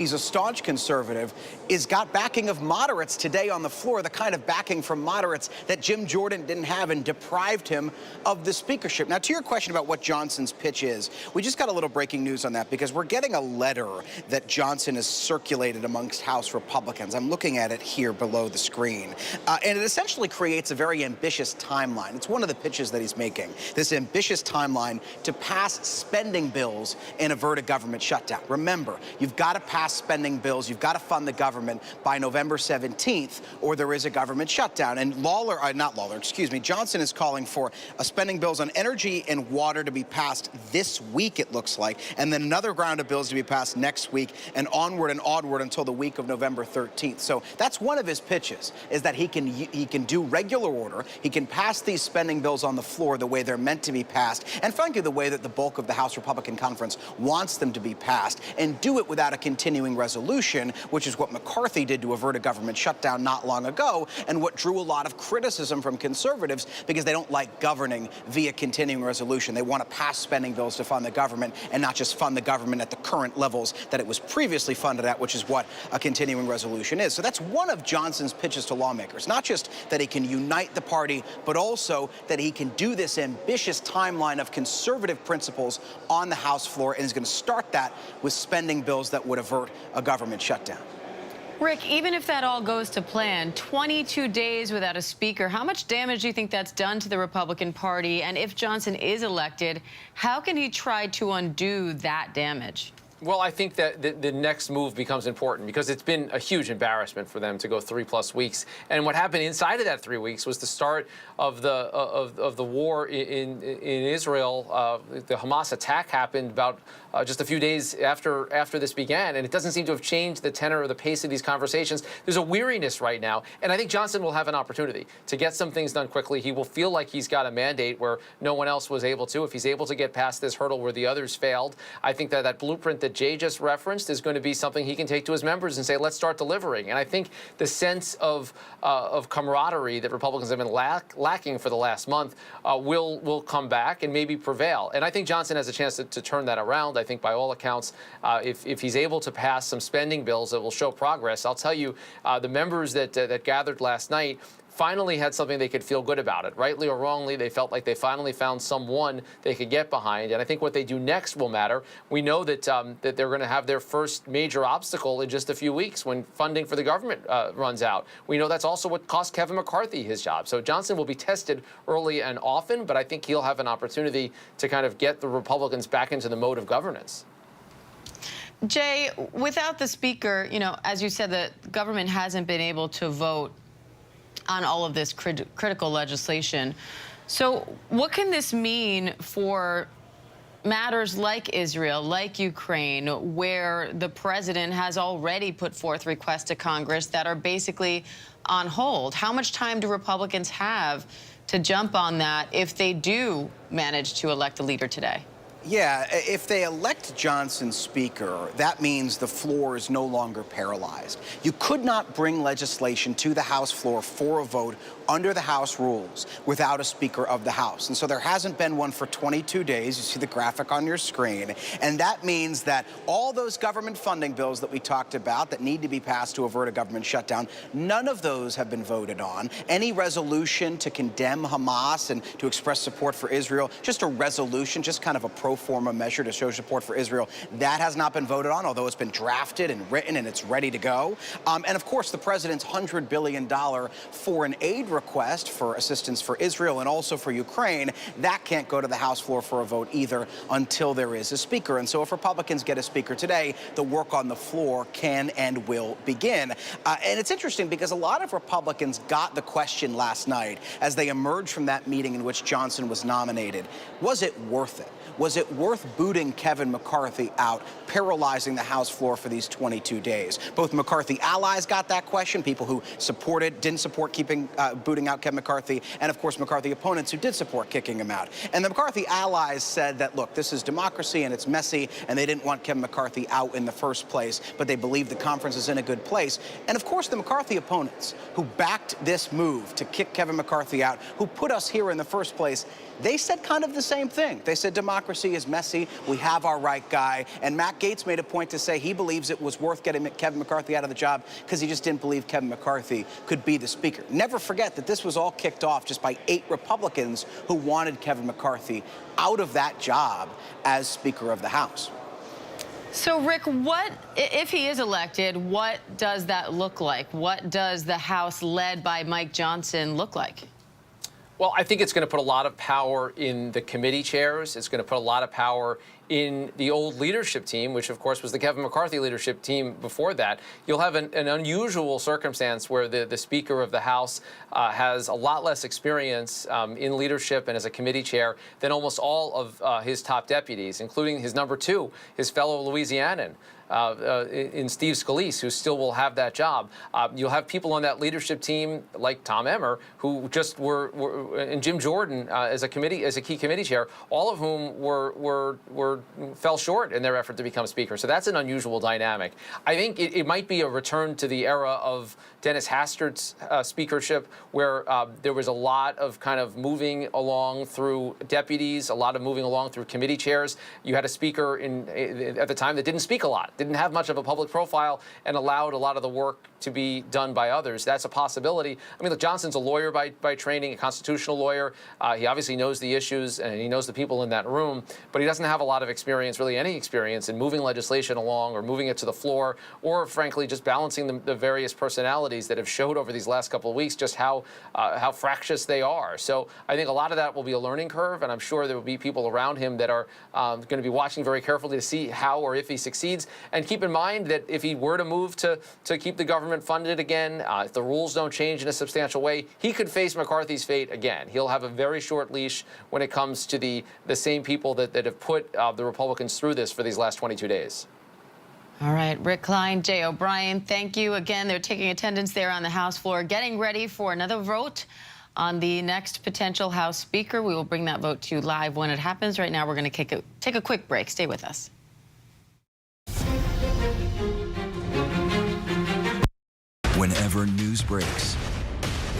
He's a staunch conservative, is got backing of moderates today on the floor, the kind of backing from moderates that Jim Jordan didn't have and deprived him of the speakership. Now, to your question about what Johnson's pitch is, we just got a little breaking news on that because we're getting a letter that Johnson has circulated amongst House Republicans. I'm looking at it here below the screen. And it essentially creates a very ambitious timeline. It's one of the pitches that he's making, this ambitious timeline to pass spending bills and avert a government shutdown. Remember, you've got to pass spending bills. You've got to fund the government by November 17th, or there is a government shutdown. And Johnson is calling for spending bills on energy and water to be passed this week, it looks like, and then another round of bills to be passed next week, and onward until the week of November 13th. So that's one of his pitches, is that he can do regular order. He can pass these spending bills on the floor the way they're meant to be passed, and frankly, the way that the bulk of the House Republican Conference wants them to be passed, and do it without a continuing resolution, which is what McCarthy did to avert a government shutdown not long ago, and what drew a lot of criticism from conservatives because they don't like governing via continuing resolution. They want to pass spending bills to fund the government and not just fund the government at the current levels that it was previously funded at, which is what a continuing resolution is. So that's one of Johnson's pitches to lawmakers, not just that he can unite the party, but also that he can do this ambitious timeline of conservative principles on the House floor, and is going to start that with spending bills that would avert a government shutdown. Rick, even if that all goes to plan, 22 days without a speaker, how much damage do you think that's done to the Republican Party? And if Johnson is elected, how can he try to undo that damage? Well, I think that the next move becomes important because it's been a huge embarrassment for them to go 3+ weeks. And what happened inside of that 3 weeks was the start of the war in Israel. The Hamas attack happened about just a few days after this began, and it doesn't seem to have changed the tenor or the pace of these conversations. There's a weariness right now, and I think Johnson will have an opportunity to get some things done quickly. He will feel like he's got a mandate where no one else was able to. If he's able to get past this hurdle where the others failed, I think that blueprint that Jay just referenced is going to be something he can take to his members and say, let's start delivering. And I think the sense of camaraderie that Republicans have been lacking for the last month will come back and maybe prevail. And I think Johnson has a chance to turn that around. I think by all accounts, if he's able to pass some spending bills that will show progress, I'll tell you, the members that gathered last night finally had something they could feel good about it. Rightly or wrongly, they felt like they finally found someone they could get behind. And I think what they do next will matter. We know that that they're going to have their first major obstacle in just a few weeks when funding for the government runs out. We know that's also what cost Kevin McCarthy his job. So Johnson will be tested early and often, but I think he'll have an opportunity to kind of get the Republicans back into the mode of governance. Jay, without the speaker, you know, as you said, the government hasn't been able to vote on all of this critical legislation. So what can this mean for matters like Israel, like Ukraine, where the president has already put forth requests to Congress that are basically on hold? How much time do Republicans have to jump on that if they do manage to elect a leader today? Yeah, if they elect Johnson speaker, that means the floor is no longer paralyzed. You could not bring legislation to the House floor for a vote under the House rules without a Speaker of the House. And so there hasn't been one for 22 days. You see the graphic on your screen. And that means that all those government funding bills that we talked about that need to be passed to avert a government shutdown, none of those have been voted on. Any resolution to condemn Hamas and to express support for Israel, just a resolution, just kind of a pro forma measure to show support for Israel, that has not been voted on, although it's been drafted and written and it's ready to go. And of course, the president's $100 billion foreign aid request for assistance for Israel and also for Ukraine, that can't go to the House floor for a vote either until there is a speaker. And so if Republicans get a speaker today, the work on the floor can and will begin. And it's interesting because a lot of Republicans got the question last night as they emerged from that meeting in which Johnson was nominated. Was it worth it? Was it worth booting Kevin McCarthy out, paralyzing the House floor for these 22 days? Both McCarthy allies got that question, people who didn't support booting out Kevin McCarthy, and of course McCarthy opponents who did support kicking him out. And the McCarthy allies said that, look, this is democracy and it's messy, and they didn't want Kevin McCarthy out in the first place, but they believe the conference is in a good place. And of course the McCarthy opponents who backed this move to kick Kevin McCarthy out, who put us here in the first place, they said kind of the same thing. They said democracy presidency is messy. We have our right guy. And Matt Gaetz made a point to say he believes it was worth getting Kevin McCarthy out of the job because he just didn't believe Kevin McCarthy could be the speaker. Never forget that this was all kicked off just by 8 Republicans who wanted Kevin McCarthy out of that job as Speaker of the House. So, Rick, what, if he is elected, what does that look like? What does the House led by Mike Johnson look like? Well, I think it's going to put a lot of power in the committee chairs. It's going to put a lot of power in the old leadership team, which, of course, was the Kevin McCarthy leadership team before that. You'll have an unusual circumstance where the Speaker of the House has a lot less experience in leadership and as a committee chair than almost all of his top deputies, including his number 2, his fellow Louisianan. In Steve Scalise, who still will have that job. You'll have people on that leadership team like Tom Emmer, who just were and Jim Jordan as a key committee chair, all of whom fell short in their effort to become Speaker. So that's an unusual dynamic. I think it might be a return to the era of Dennis Hastert's speakership, where there was a lot of kind of moving along through deputies, a lot of moving along through committee chairs. You had a speaker at the time that didn't speak a lot, didn't have much of a public profile, and allowed a lot of the work to be done by others. That's a possibility. I mean, look, Johnson's a lawyer by training, a constitutional lawyer. He obviously knows the issues and he knows the people in that room, but he doesn't have a lot of experience, really any experience, in moving legislation along or moving it to the floor, or frankly, just balancing the various personalities that have showed over these last couple of weeks just how fractious they are. So I think a lot of that will be a learning curve, and I'm sure there will be people around him that are going to be watching very carefully to see how or if he succeeds. And keep in mind that if he were to move to keep the government funded again, if the rules don't change in a substantial way, he could face McCarthy's fate again. He'll have a very short leash when it comes to the same people that have put the Republicans through this for these last 22 days. All right, Rick Klein, Jay O'Brien, thank you. Again, they're taking attendance there on the House floor, getting ready for another vote on the next potential House Speaker. We will bring that vote to you live when it happens. Right now, we're going to take a quick break. Stay with us. Whenever news breaks,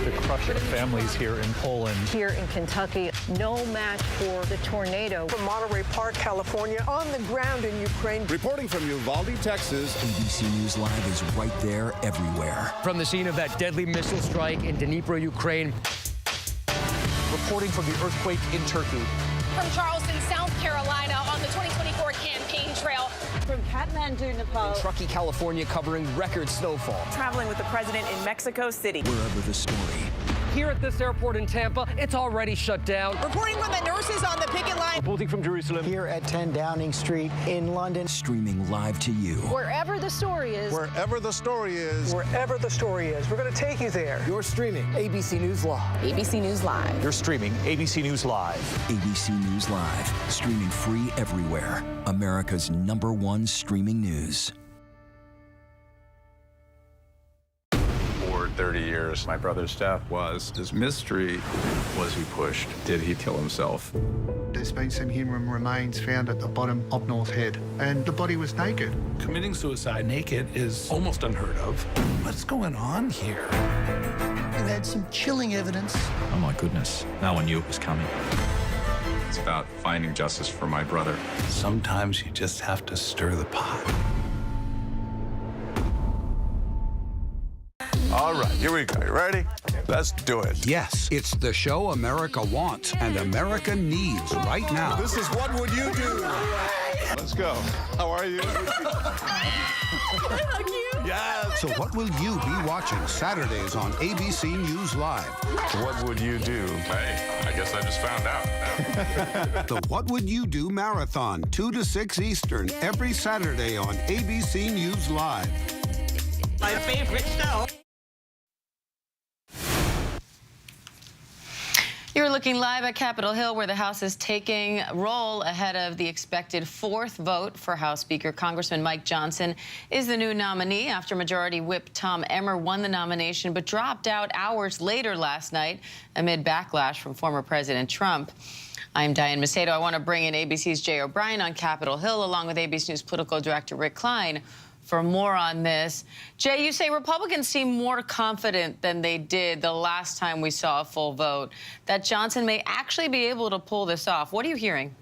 the crush of families here in Poland. Here in Kentucky, no match for the tornado. From Monterey Park, California, on the ground in Ukraine. Reporting from Uvalde, Texas. ABC News Live is right there everywhere. From the scene of that deadly missile strike in Dnipro, Ukraine. Reporting from the earthquake in Turkey. From Charleston, South Carolina, on the 2024 campaign trail. From Kathmandu, Nepal. In Truckee, California, covering record snowfall. Traveling with the president in Mexico City. Wherever the story. Here at this airport in Tampa, it's already shut down. Reporting from the nurses on the picket line. Reporting from Jerusalem. Here at 10 Downing Street in London. Streaming live to you. Wherever the story is. Wherever the story is. Wherever the story is, we're going to take you there. You're streaming ABC News Live. ABC News Live. You're streaming ABC News Live. ABC News Live. Streaming free everywhere. America's #1 streaming news. 30 years. My brother's death was his mystery. Was he pushed? Did he kill himself? There's been some human remains found at the bottom of North Head, and the body was naked. Committing suicide naked is almost unheard of. What's going on here? You had some chilling evidence. Oh my goodness. No one knew it was coming. It's about finding justice for my brother. Sometimes you just have to stir the pot. All right, here we go. You ready? Let's do it. Yes, it's the show America wants and America needs right now. This is What Would You Do? Let's go. How are you? Yeah. So what will you be watching Saturdays on ABC News Live? What would you do? Hey, I guess I just found out. The What Would You Do Marathon, 2 to 6 Eastern, every Saturday on ABC News Live. My favorite show. You're looking live at Capitol Hill, where the House is taking roll ahead of the expected 4th vote for House Speaker. Congressman Mike Johnson is the new nominee after Majority Whip Tom Emmer won the nomination but dropped out hours later last night amid backlash from former President Trump. I'm Diane Macedo. I want to bring in ABC's Jay O'Brien on Capitol Hill, along with ABC News political director Rick Klein, for more on this. Jay, you say Republicans seem more confident than they did the last time we saw a full vote, that Johnson may actually be able to pull this off. What are you hearing?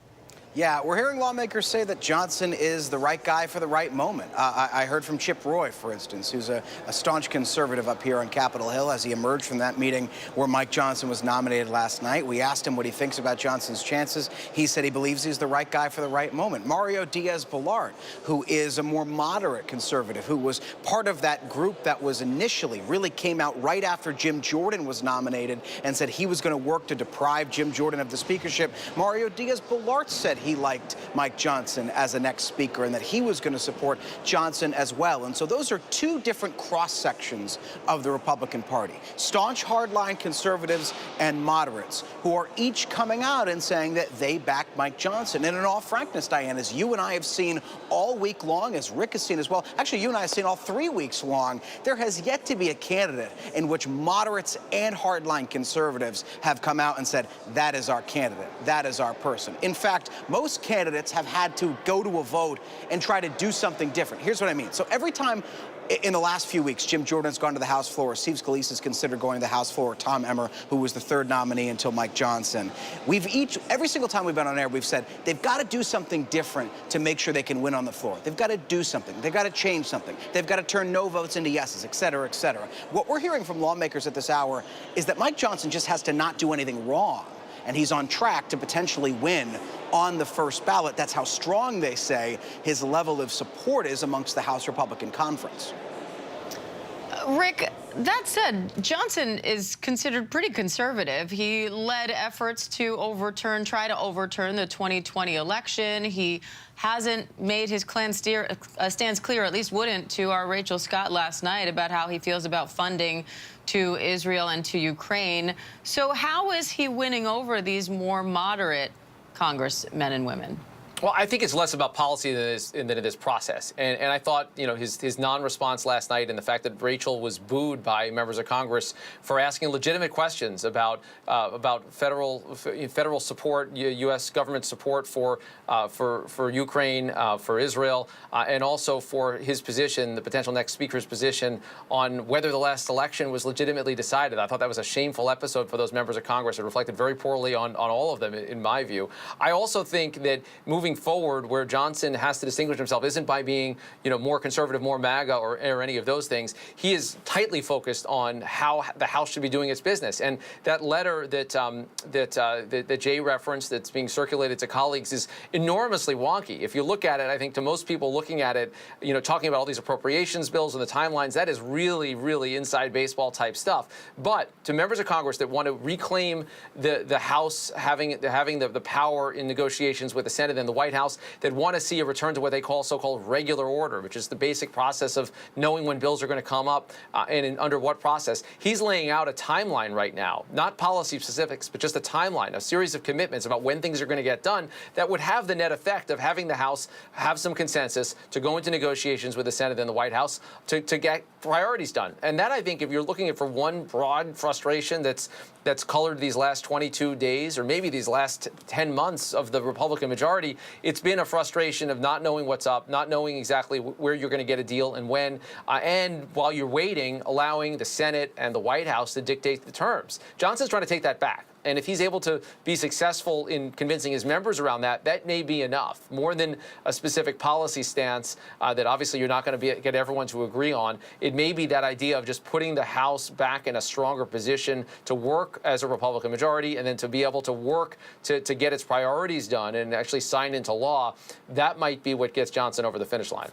Yeah, we're hearing lawmakers say that Johnson is the right guy for the right moment. I heard from Chip Roy, for instance, who's a staunch conservative up here on Capitol Hill as he emerged from that meeting where Mike Johnson was nominated last night. We asked him what he thinks about Johnson's chances. He said he believes he's the right guy for the right moment. Mario Diaz-Balart, who is a more moderate conservative, who was part of that group that was initially really came out right after Jim Jordan was nominated and said he was going to work to deprive Jim Jordan of the speakership. Mario Diaz-Balart said he liked Mike Johnson as a next speaker and that he was going to support Johnson as well. And so those are two different cross sections of the Republican Party. Staunch hardline conservatives and moderates who are each coming out and saying that they back Mike Johnson. And in all frankness, Diane, as you and I have seen all week long, as Rick has seen as well, actually you and I have seen all 3 weeks long, there has yet to be a candidate in which moderates and hardline conservatives have come out and said, that is our candidate, that is our person. In fact, most candidates have had to go to a vote and try to do something different. Here's what I mean. So every time in the last few weeks, Jim Jordan's gone to the House floor, Steve Scalise has considered going to the House floor, Tom Emmer, who was the third nominee until Mike Johnson. Every single time we've been on air, we've said they've got to do something different to make sure they can win on the floor. They've got to do something. They've got to change something. They've got to turn no votes into yeses, et cetera, et cetera. What we're hearing from lawmakers at this hour is that Mike Johnson just has to not do anything wrong, and he's on track to potentially win on the first ballot. That's how strong, they say, his level of support is amongst the House Republican Conference. Rick, that said, Johnson is considered pretty conservative. He led efforts to try to overturn the 2020 election. He hasn't made his stance clear, at least wouldn't, to our Rachel Scott last night about how he feels about funding to Israel and to Ukraine. So how is he winning over these more moderate congressmen and women? Well, I think it's less about policy than it is process. And I thought, you know, his non-response last night and the fact that Rachel was booed by members of Congress for asking legitimate questions about federal support, U.S. government support for Ukraine, for Israel, and also for his position, the potential next speaker's position on whether the last election was legitimately decided. I thought that was a shameful episode for those members of Congress. It reflected very poorly on all of them, in my view. I also think that moving forward, where Johnson has to distinguish himself isn't by being, you know, more conservative, more MAGA, or any of those things. He is tightly focused on how the House should be doing its business. And that letter that Jay referenced, that's being circulated to colleagues, is enormously wonky. If you look at it, I think to most people looking at it, you know, talking about all these appropriations bills and the timelines, that is really, really inside baseball type stuff. But to members of Congress that want to reclaim the House having the power in negotiations with the Senate and the White House, that want to see a return to what they call so-called regular order, which is the basic process of knowing when bills are going to come up and under what process. He's laying out a timeline right now, not policy specifics, but just a timeline, a series of commitments about when things are going to get done that would have the net effect of having the House have some consensus to go into negotiations with the Senate and the White House to get priorities done. And that, I think, if you're looking for one broad frustration that's colored these last 22 days or maybe these last 10 months of the Republican majority, it's been a frustration of not knowing what's up, not knowing exactly where you're going to get a deal and when, and while you're waiting, allowing the Senate and the White House to dictate the terms. Johnson's trying to take that back. And if he's able to be successful in convincing his members around that, that may be enough, more than a specific policy stance that obviously you're not going to get everyone to agree on. It may be that idea of just putting the House back in a stronger position to work as a Republican majority and then to be able to work to get its priorities done and actually sign into law. That might be what gets Johnson over the finish line.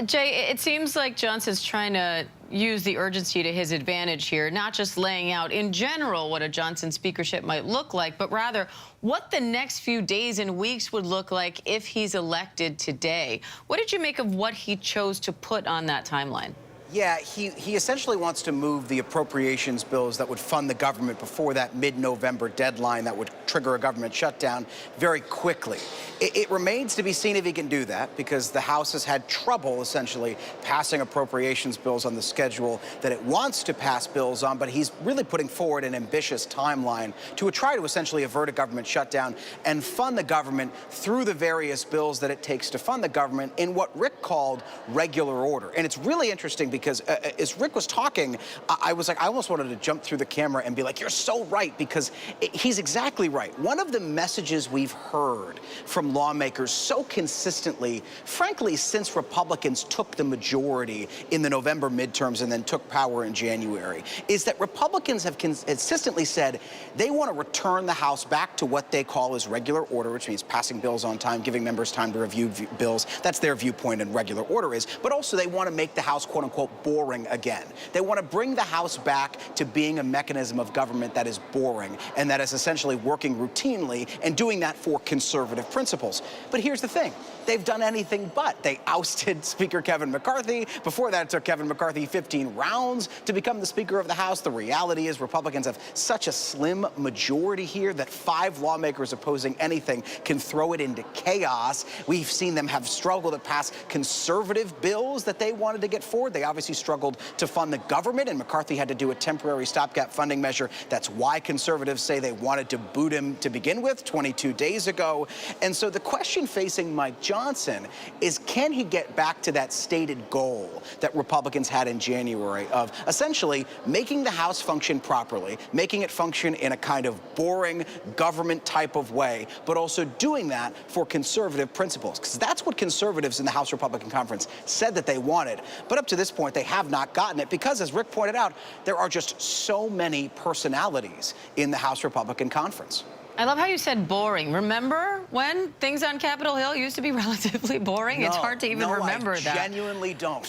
Jay, it seems like Johnson's trying to use the urgency to his advantage here, not just laying out in general what a Johnson speakership might look like, but rather what the next few days and weeks would look like if he's elected today. What did you make of what he chose to put on that timeline? Yeah, he essentially wants to move the appropriations bills that would fund the government before that mid-November deadline that would trigger a government shutdown very quickly. It remains to be seen if he can do that, because the House has had trouble essentially passing appropriations bills on the schedule that it wants to pass bills on, but he's really putting forward an ambitious timeline to try to essentially avert a government shutdown and fund the government through the various bills that it takes to fund the government in what Rick called regular order. And it's really interesting because because as Rick was talking, I was like, I almost wanted to jump through the camera and be like, you're so right, because he's exactly right. One of the messages we've heard from lawmakers so consistently, frankly, since Republicans took the majority in the November midterms and then took power in January, is that Republicans have consistently said they want to return the House back to what they call as regular order, which means passing bills on time, giving members time to review bills. That's their viewpoint in regular order is. But also they want to make the House, quote unquote, boring again. They want to bring the House back to being a mechanism of government that is boring and that is essentially working routinely and doing that for conservative principles. But here's the thing. They've done anything but. They ousted Speaker Kevin McCarthy. Before that, it took Kevin McCarthy 15 rounds to become the Speaker of the House. The reality is Republicans have such a slim majority here that 5 lawmakers opposing anything can throw it into chaos. We've seen them have struggled to pass conservative bills that they wanted to get forward. They obviously struggled to fund the government, and McCarthy had to do a temporary stopgap funding measure. That's why conservatives say they wanted to boot him to begin with 22 days ago. And so the question facing Mike Johnson is, can he get back to that stated goal that Republicans had in January of essentially making the House function properly, making it function in a kind of boring government type of way, but also doing that for conservative principles? Because that's what conservatives in the House Republican Conference said that they wanted. But up to this point, they have not gotten it because, as Rick pointed out, there are just so many personalities in the House Republican Conference. I love how you said boring. Remember when things on Capitol Hill used to be relatively boring? No, it's hard to even remember that. I genuinely don't.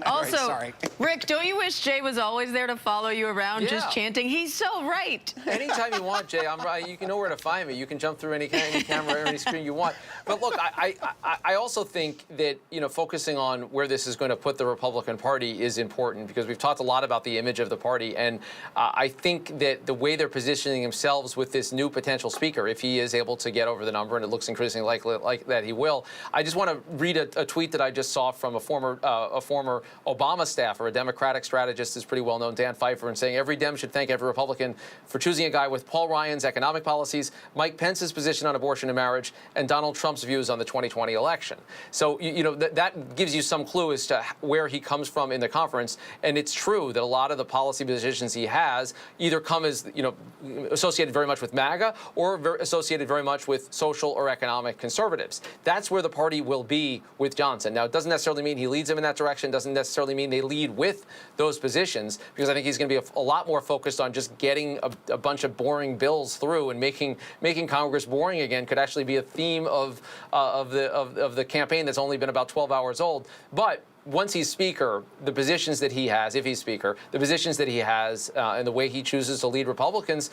Also, sorry. Rick, don't you wish Jay was always there to follow you around just chanting, he's so right? Anytime you want, Jay, I'm right. You know where to find me. You can jump through any camera or any screen you want. But look, I also think that, you know, focusing on where this is going to put the Republican Party is important, because we've talked a lot about the image of the party. And I think that the way they're positioning themselves with this new potential speaker, if he is able to get over the number, and it looks increasingly likely that he will. I just want to read a tweet that I just saw from a former Obama staffer, a Democratic strategist is pretty well known, Dan Pfeiffer, and saying every Dem should thank every Republican for choosing a guy with Paul Ryan's economic policies, Mike Pence's position on abortion and marriage, and Donald Trump's views on the 2020 election. So, you know, that gives you some clue as to where he comes from in the conference. And it's true that a lot of the policy positions he has either come as, you know, associated very much with MAGA or associated very much with social or economic conservatives. That's where the party will be with Johnson. Now, it doesn't necessarily mean he leads them in that direction, doesn't necessarily mean they lead with those positions, because I think he's going to be a lot more focused on just getting a bunch of boring bills through, and making Congress boring again could actually be a theme of the campaign that's only been about 12 hours old. But once he's Speaker, the positions that he has, if he's Speaker, the positions that he has and the way he chooses to lead Republicans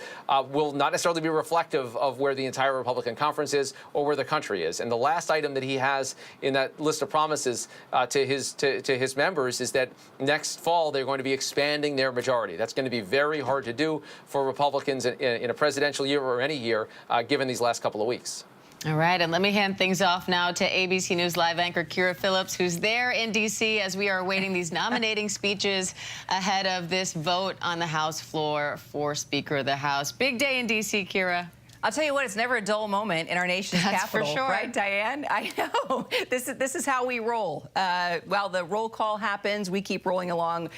will not necessarily be reflective of where the entire Republican conference is or where the country is. And the last item that he has in that list of promises to his members is that next fall they're going to be expanding their majority. That's going to be very hard to do for Republicans in a presidential year or any year, given these last couple of weeks. All right, and let me hand things off now to ABC News Live anchor Kira Phillips, who's there in D.C. as we are awaiting these nominating speeches ahead of this vote on the House floor for Speaker of the House. Big day in D.C., Kira. I'll tell you what, it's never a dull moment in our nation's capital, for sure. Right, Diane? I know. This is how we roll. While the roll call happens, we keep rolling along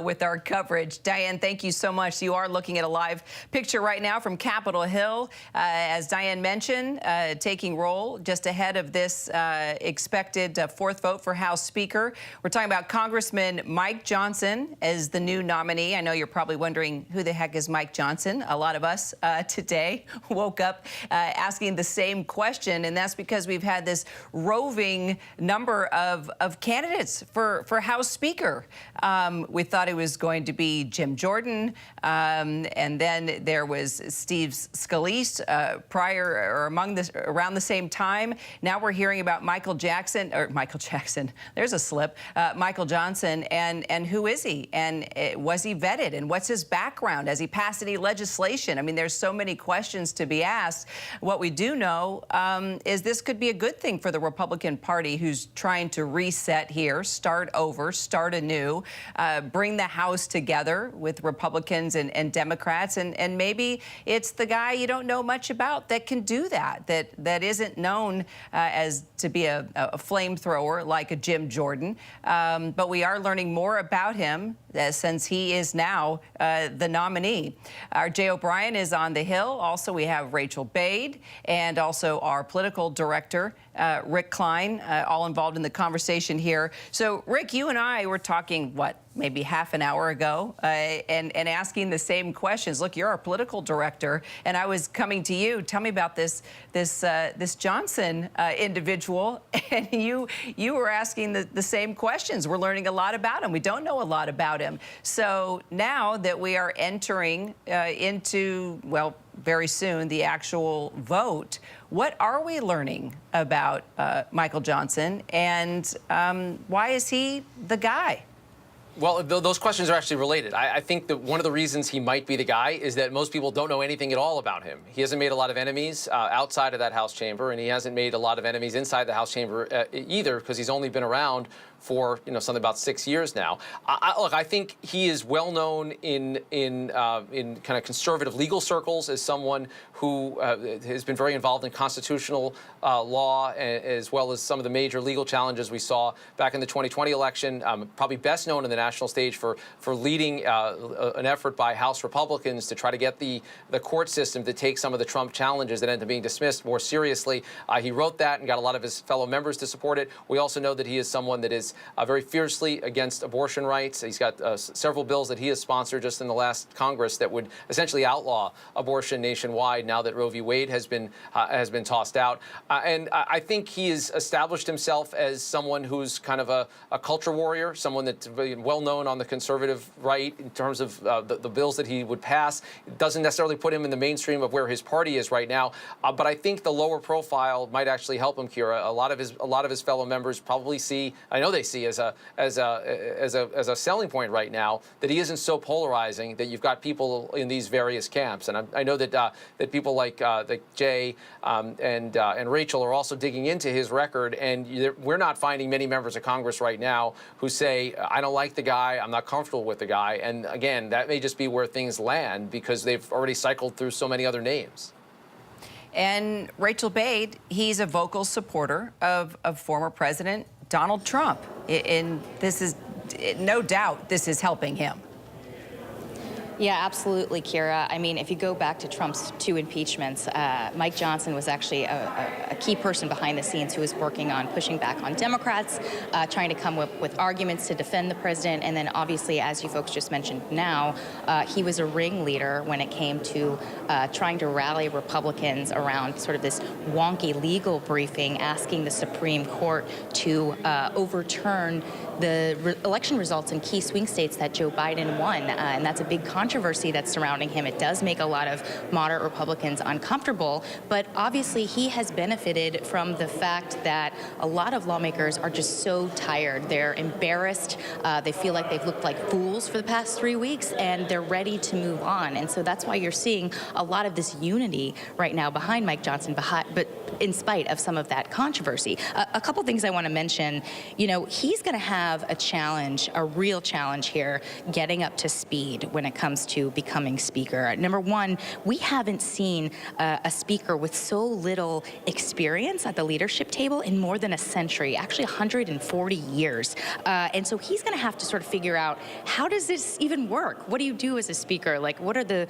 with our coverage. Diane, thank you so much. You are looking at a live picture right now from Capitol Hill. As Diane mentioned, taking roll just ahead of this expected fourth vote for House Speaker. We're talking about Congressman Mike Johnson as the new nominee. I know you're probably wondering who the heck is Mike Johnson. A lot of us today woke up asking the same question, and that's because we've had this roving number of candidates for House Speaker. We thought it was going to be Jim Jordan, and then there was Steve Scalise around the same time. Now we're hearing about Michael Jackson. There's a slip. Michael Johnson, and who is he? And was he vetted? And what's his background? Has he passed any legislation? I mean, there's so many questions to be we asked. What we do know is this could be a good thing for the Republican Party, who's trying to reset here, start over, start anew, bring the House together with Republicans and Democrats, and maybe it's the guy you don't know much about that can do that isn't known as to be a flamethrower like a Jim Jordan, but we are learning more about him since he is now the nominee. Our Jay O'Brien is on the Hill. Also, we have Rachel Bade and also our political director, Rick Klein, all involved in the conversation here. So, Rick, you and I were talking, maybe half an hour ago, and asking the same questions. Look, you're our political director, and I was coming to you. Tell me about this Johnson individual, and you were asking the same questions. We're learning a lot about him. We don't know a lot about him. So now that we are entering into, well, very soon, the actual vote, what are we learning about Michael Johnson, and why is he the guy? Well, those questions are actually related. I think that one of the reasons he might be the guy is that most people don't know anything at all about him. He hasn't made a lot of enemies outside of that House chamber, and he hasn't made a lot of enemies inside the House chamber either, because he's only been around for something about 6 years now. Look, I think he is well known in kind of conservative legal circles as someone who has been very involved in constitutional law, as well as some of the major legal challenges we saw back in the 2020 election. Probably best known in the national stage for leading an effort by House Republicans to try to get the court system to take some of the Trump challenges that ended up being dismissed more seriously. He wrote that and got a lot of his fellow members to support it. We also know that he is someone that is very fiercely against abortion rights. He's got several bills that he has sponsored just in the last Congress that would essentially outlaw abortion nationwide now that Roe v. Wade has been tossed out. And I think he has established himself as someone who's kind of a culture warrior, someone that's well known on the conservative right in terms of the bills that he would pass. It doesn't necessarily put him in the mainstream of where his party is right now, but I think the lower profile might actually help him, Kira. A lot of his fellow members probably see, I know they see as a selling point right now, that he isn't so polarizing, that you've got people in these various camps. And I know that people like Jay and Rachel are also digging into his record, and we're not finding many members of Congress right now who say, I don't like the guy, I'm not comfortable with the guy. And again, that may just be where things land because they've already cycled through so many other names. And Rachel Bade, he's a vocal supporter of former President Donald Trump. And this is, no doubt, this is helping him. Yeah, absolutely, Kira. I mean, if you go back to Trump's 2 impeachments, Mike Johnson was actually a key person behind the scenes who was working on pushing back on Democrats, trying to come up with arguments to defend the president. And then obviously, as you folks just mentioned now, he was a ringleader when it came to trying to rally Republicans around sort of this wonky legal briefing, asking the Supreme Court to overturn the election results in key swing states that Joe Biden won. And that's a big controversy that's surrounding him. It does make a lot of moderate Republicans uncomfortable, but obviously he has benefited from the fact that a lot of lawmakers are just so tired. They're embarrassed. They feel like they've looked like fools for the past 3 weeks, and they're ready to move on. And so that's why you're seeing a lot of this unity right now behind Mike Johnson, but in spite of some of that controversy. A couple things I want to mention. He's going to have a challenge, a real challenge here, getting up to speed when it comes to becoming speaker. Number one, we haven't seen a speaker with so little experience at the leadership table in more than a century, actually 140 years. And so he's going to have to sort of figure out, how does this even work? What do you do as a speaker? Like, what are the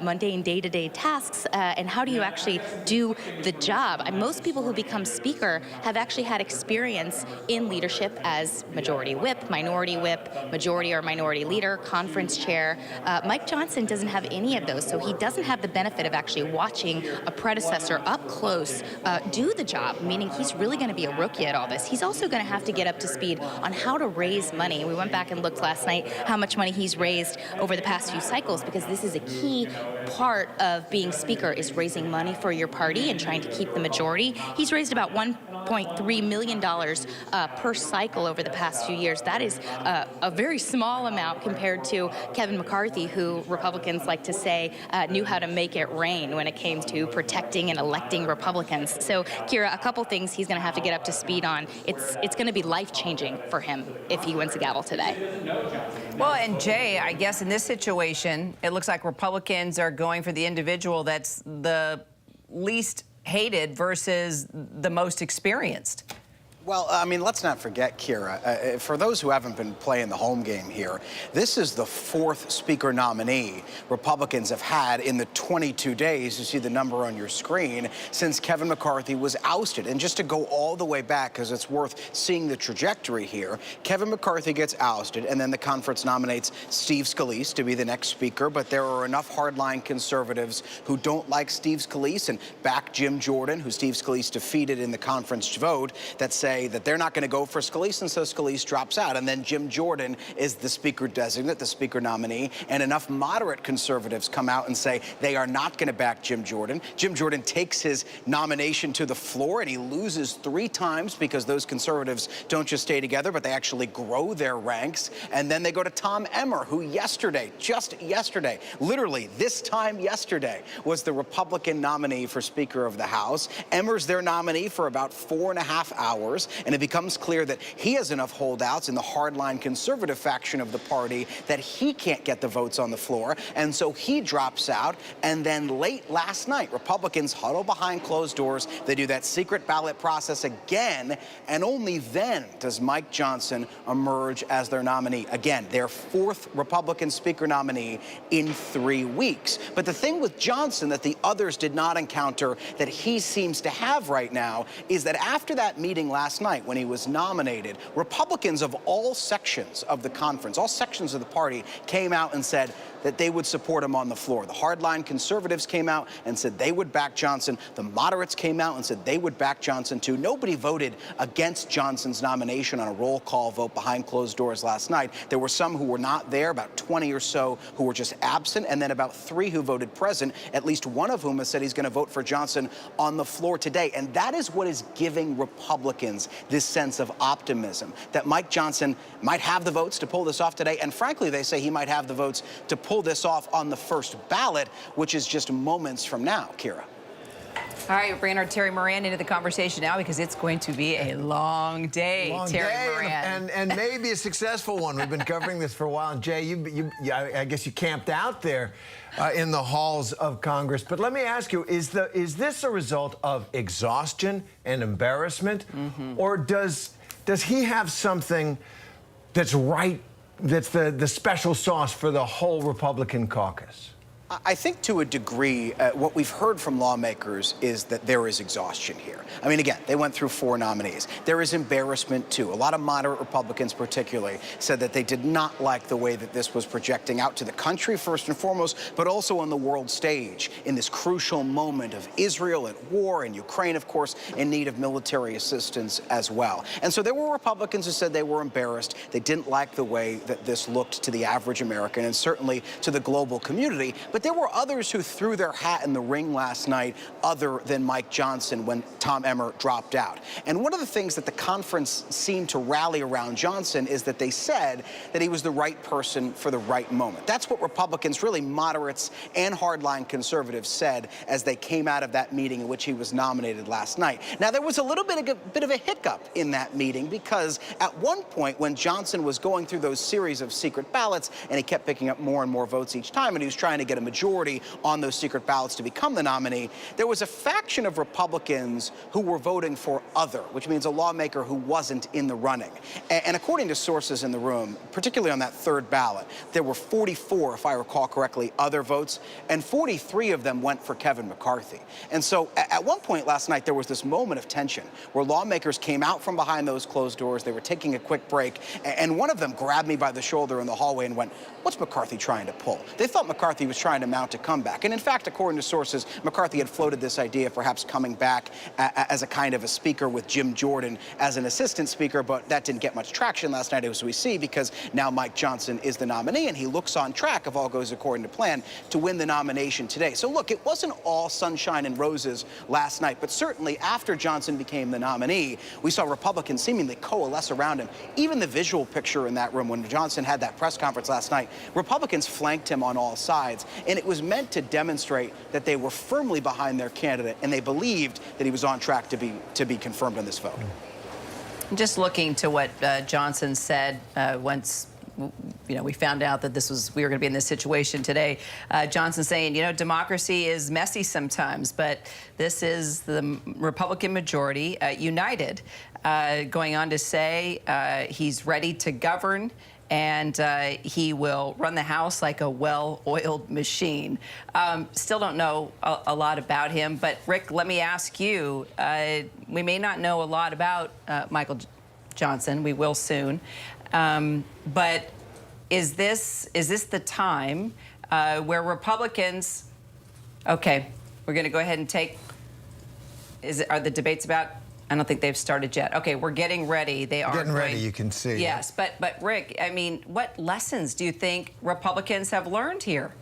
mundane day-to-day tasks, and how do you actually do the job? Most people who become speaker have actually had experience in leadership as majority whip, minority whip, majority or minority leader, conference chair. Mike Johnson doesn't have any of those, so he doesn't have the benefit of actually watching a predecessor up close do the job, meaning he's really going to be a rookie at all this. He's also going to have to get up to speed on how to raise money. We went back and looked last night how much money he's raised over the past few cycles, because this is a key part of being speaker, is raising money for your party and trying to keep the majority. He's raised about $1.3 million per cycle over the past last few years. That is a very small amount compared to Kevin McCarthy, who Republicans like to say knew how to make it rain when it came to protecting and electing Republicans. So, Kira, a couple things he's going to have to get up to speed on. It's going to be life-changing for him if he wins the gavel today. Well, and Jay, I guess in this situation, it looks like Republicans are going for the individual that's the least hated versus the most experienced. Well, I mean, let's not forget, Kira, for those who haven't been playing the home game here, this is the fourth speaker nominee Republicans have had in the 22 days, you see the number on your screen, since Kevin McCarthy was ousted. And just to go all the way back, because it's worth seeing the trajectory here, Kevin McCarthy gets ousted, and then the conference nominates Steve Scalise to be the next speaker. But there are enough hardline conservatives who don't like Steve Scalise and back Jim Jordan, who Steve Scalise defeated in the conference vote, that say that they're not going to go for Scalise, and so Scalise drops out. And then Jim Jordan is the speaker designate, the speaker nominee, and enough moderate conservatives come out and say they are not going to back Jim Jordan. Jim Jordan takes his nomination to the floor, and he loses 3 times because those conservatives don't just stay together, but they actually grow their ranks. And then they go to Tom Emmer, who yesterday, just yesterday, literally this time yesterday, was the Republican nominee for Speaker of the House. Emmer's their nominee for about 4.5 hours. And it becomes clear that he has enough holdouts in the hardline conservative faction of the party that he can't get the votes on the floor. And so he drops out. And then late last night, Republicans huddle behind closed doors. They do that secret ballot process again. And only then does Mike Johnson emerge as their nominee. Again, their 4th Republican speaker nominee in 3 weeks. But the thing with Johnson that the others did not encounter that he seems to have right now is that after that meeting last night when he was nominated, Republicans of all sections of the conference, all sections of the party, came out and said that they would support him on the floor. The hardline conservatives came out and said they would back Johnson. The moderates came out and said they would back Johnson too. Nobody voted against Johnson's nomination on a roll call vote behind closed doors last night. There were some who were not there, about 20 or so who were just absent, and then about 3 who voted present, at least one of whom has said he's going to vote for Johnson on the floor today. And that is what is giving Republicans this sense of optimism that Mike Johnson might have the votes to pull this off today. And frankly, they say he might have the votes to pull this off on the first ballot, which is just moments from now, Kira. All right, we're bringing our Terry Moran into the conversation now because it's going to be a long day, Terry Moran. And maybe a successful one. We've been covering this for a while. And Jay, I guess you camped out there in the halls of Congress. But let me ask you, is this a result of exhaustion and embarrassment? Or does he have something that's right, that's the special sauce for the whole Republican caucus? I think to a degree, what we've heard from lawmakers is that there is exhaustion here. I mean, again, they went through 4 nominees. There is embarrassment, too. A lot of moderate Republicans particularly said that they did not like the way that this was projecting out to the country, first and foremost, but also on the world stage in this crucial moment of Israel at war and Ukraine, of course, in need of military assistance as well. And so there were Republicans who said they were embarrassed. They didn't like the way that this looked to the average American and certainly to the global community. But there were others who threw their hat in the ring last night other than Mike Johnson when Tom Emmer dropped out. And one of the things that the conference seemed to rally around Johnson is that they said that he was the right person for the right moment. That's what Republicans, really moderates and hardline conservatives, said as they came out of that meeting in which he was nominated last night. Now, there was a little bit of a hiccup in that meeting because at one point when Johnson was going through those series of secret ballots and he kept picking up more and more votes each time and he was trying to get a majority on those secret ballots to become the nominee, there was a faction of Republicans who were voting for other, which means a lawmaker who wasn't in the running. And according to sources in the room, particularly on that 3rd ballot, there were 44, if I recall correctly, other votes, and 43 of them went for Kevin McCarthy. And so at one point last night, there was this moment of tension where lawmakers came out from behind those closed doors. They were taking a quick break, and one of them grabbed me by the shoulder in the hallway and went, "What's McCarthy trying to pull?" They thought McCarthy was trying trying to mount a comeback. And in fact, according to sources, McCarthy had floated this idea of perhaps coming back as a kind of a speaker with Jim Jordan as an assistant speaker, but that didn't get much traction last night, as we see, because now Mike Johnson is the nominee, and he looks on track, if all goes according to plan, to win the nomination today. So look, it wasn't all sunshine and roses last night, but certainly after Johnson became the nominee, we saw Republicans seemingly coalesce around him. Even the visual picture in that room when Johnson had that press conference last night, Republicans flanked him on all sides, and it was meant to demonstrate that they were firmly behind their candidate, and they believed that he was on track to be confirmed on this vote. Just looking to what Johnson said once we found out that we were going to be in this situation today. Johnson saying, democracy is messy sometimes, but this is the Republican majority united. Going on to say he's ready to govern, and he will run the House like a well-oiled machine. Still don't know a lot about him, but Rick, let me ask you, we may not know a lot about Michael Johnson. We will soon. But is this the time where Republicans, okay, we're going to go ahead and take, are the debates about, I don't think they've started yet. Okay, we're getting ready. They are getting ready, you can see. Yes, but Rick, I mean, what lessons do you think Republicans have learned here?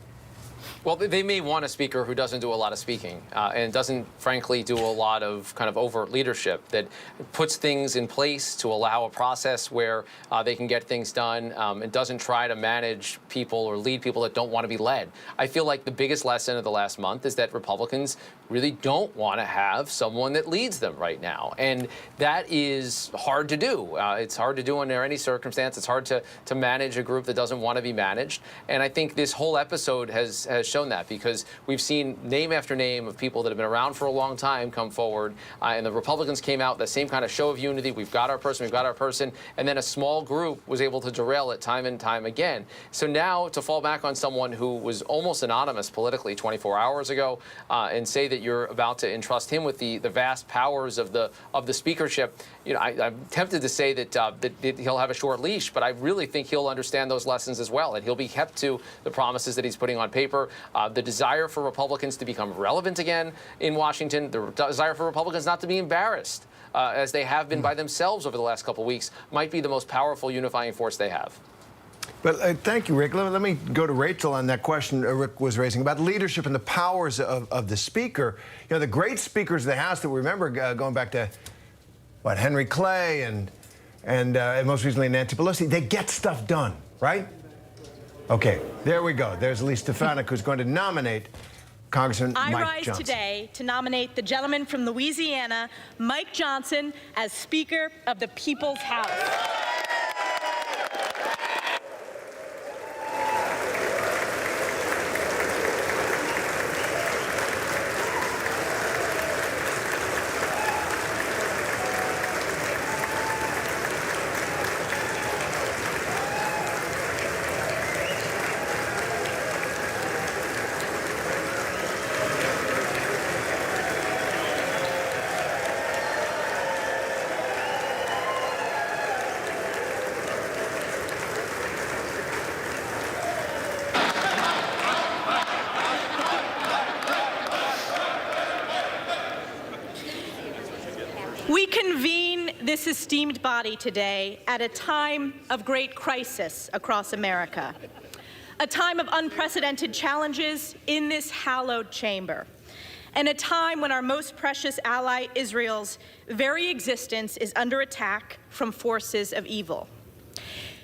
Well, they may want a speaker who doesn't do a lot of speaking and doesn't, frankly, do a lot of kind of overt leadership, that puts things in place to allow a process where they can get things done and doesn't try to manage people or lead people that don't want to be led. I feel like the biggest lesson of the last month is that Republicans really don't want to have someone that leads them right now. And that is hard to do. It's hard to do under any circumstance. It's hard to manage a group that doesn't want to be managed. And I think this whole episode has shown that, because we've seen name after name of people that have been around for a long time come forward, and the Republicans came out, the same kind of show of unity. We've got our person, and then a small group was able to derail it time and time again. So now to fall back on someone who was almost anonymous politically 24 hours ago and say that you're about to entrust him with the vast powers of the speakership, I'm tempted to say that he'll have a short leash, but I really think he'll understand those lessons as well, and he'll be kept to the promises that he's putting on paper. The desire for Republicans to become relevant again in Washington, the desire for Republicans not to be embarrassed, as they have been by themselves over the last couple of weeks, might be the most powerful unifying force they have. But thank you, Rick. Let me go to Rachel on that question Rick was raising about leadership and the powers of the speaker. The great speakers of the House that we remember going back to, Henry Clay and most recently Nancy Pelosi, they get stuff done, right? Okay, there we go. There's Elise Stefanik, who's going to nominate Congressman Mike Johnson. I rise today to nominate the gentleman from Louisiana, Mike Johnson, as Speaker of the People's House. We convene this esteemed body today at a time of great crisis across America, a time of unprecedented challenges in this hallowed chamber, and a time when our most precious ally, Israel's very existence, is under attack from forces of evil.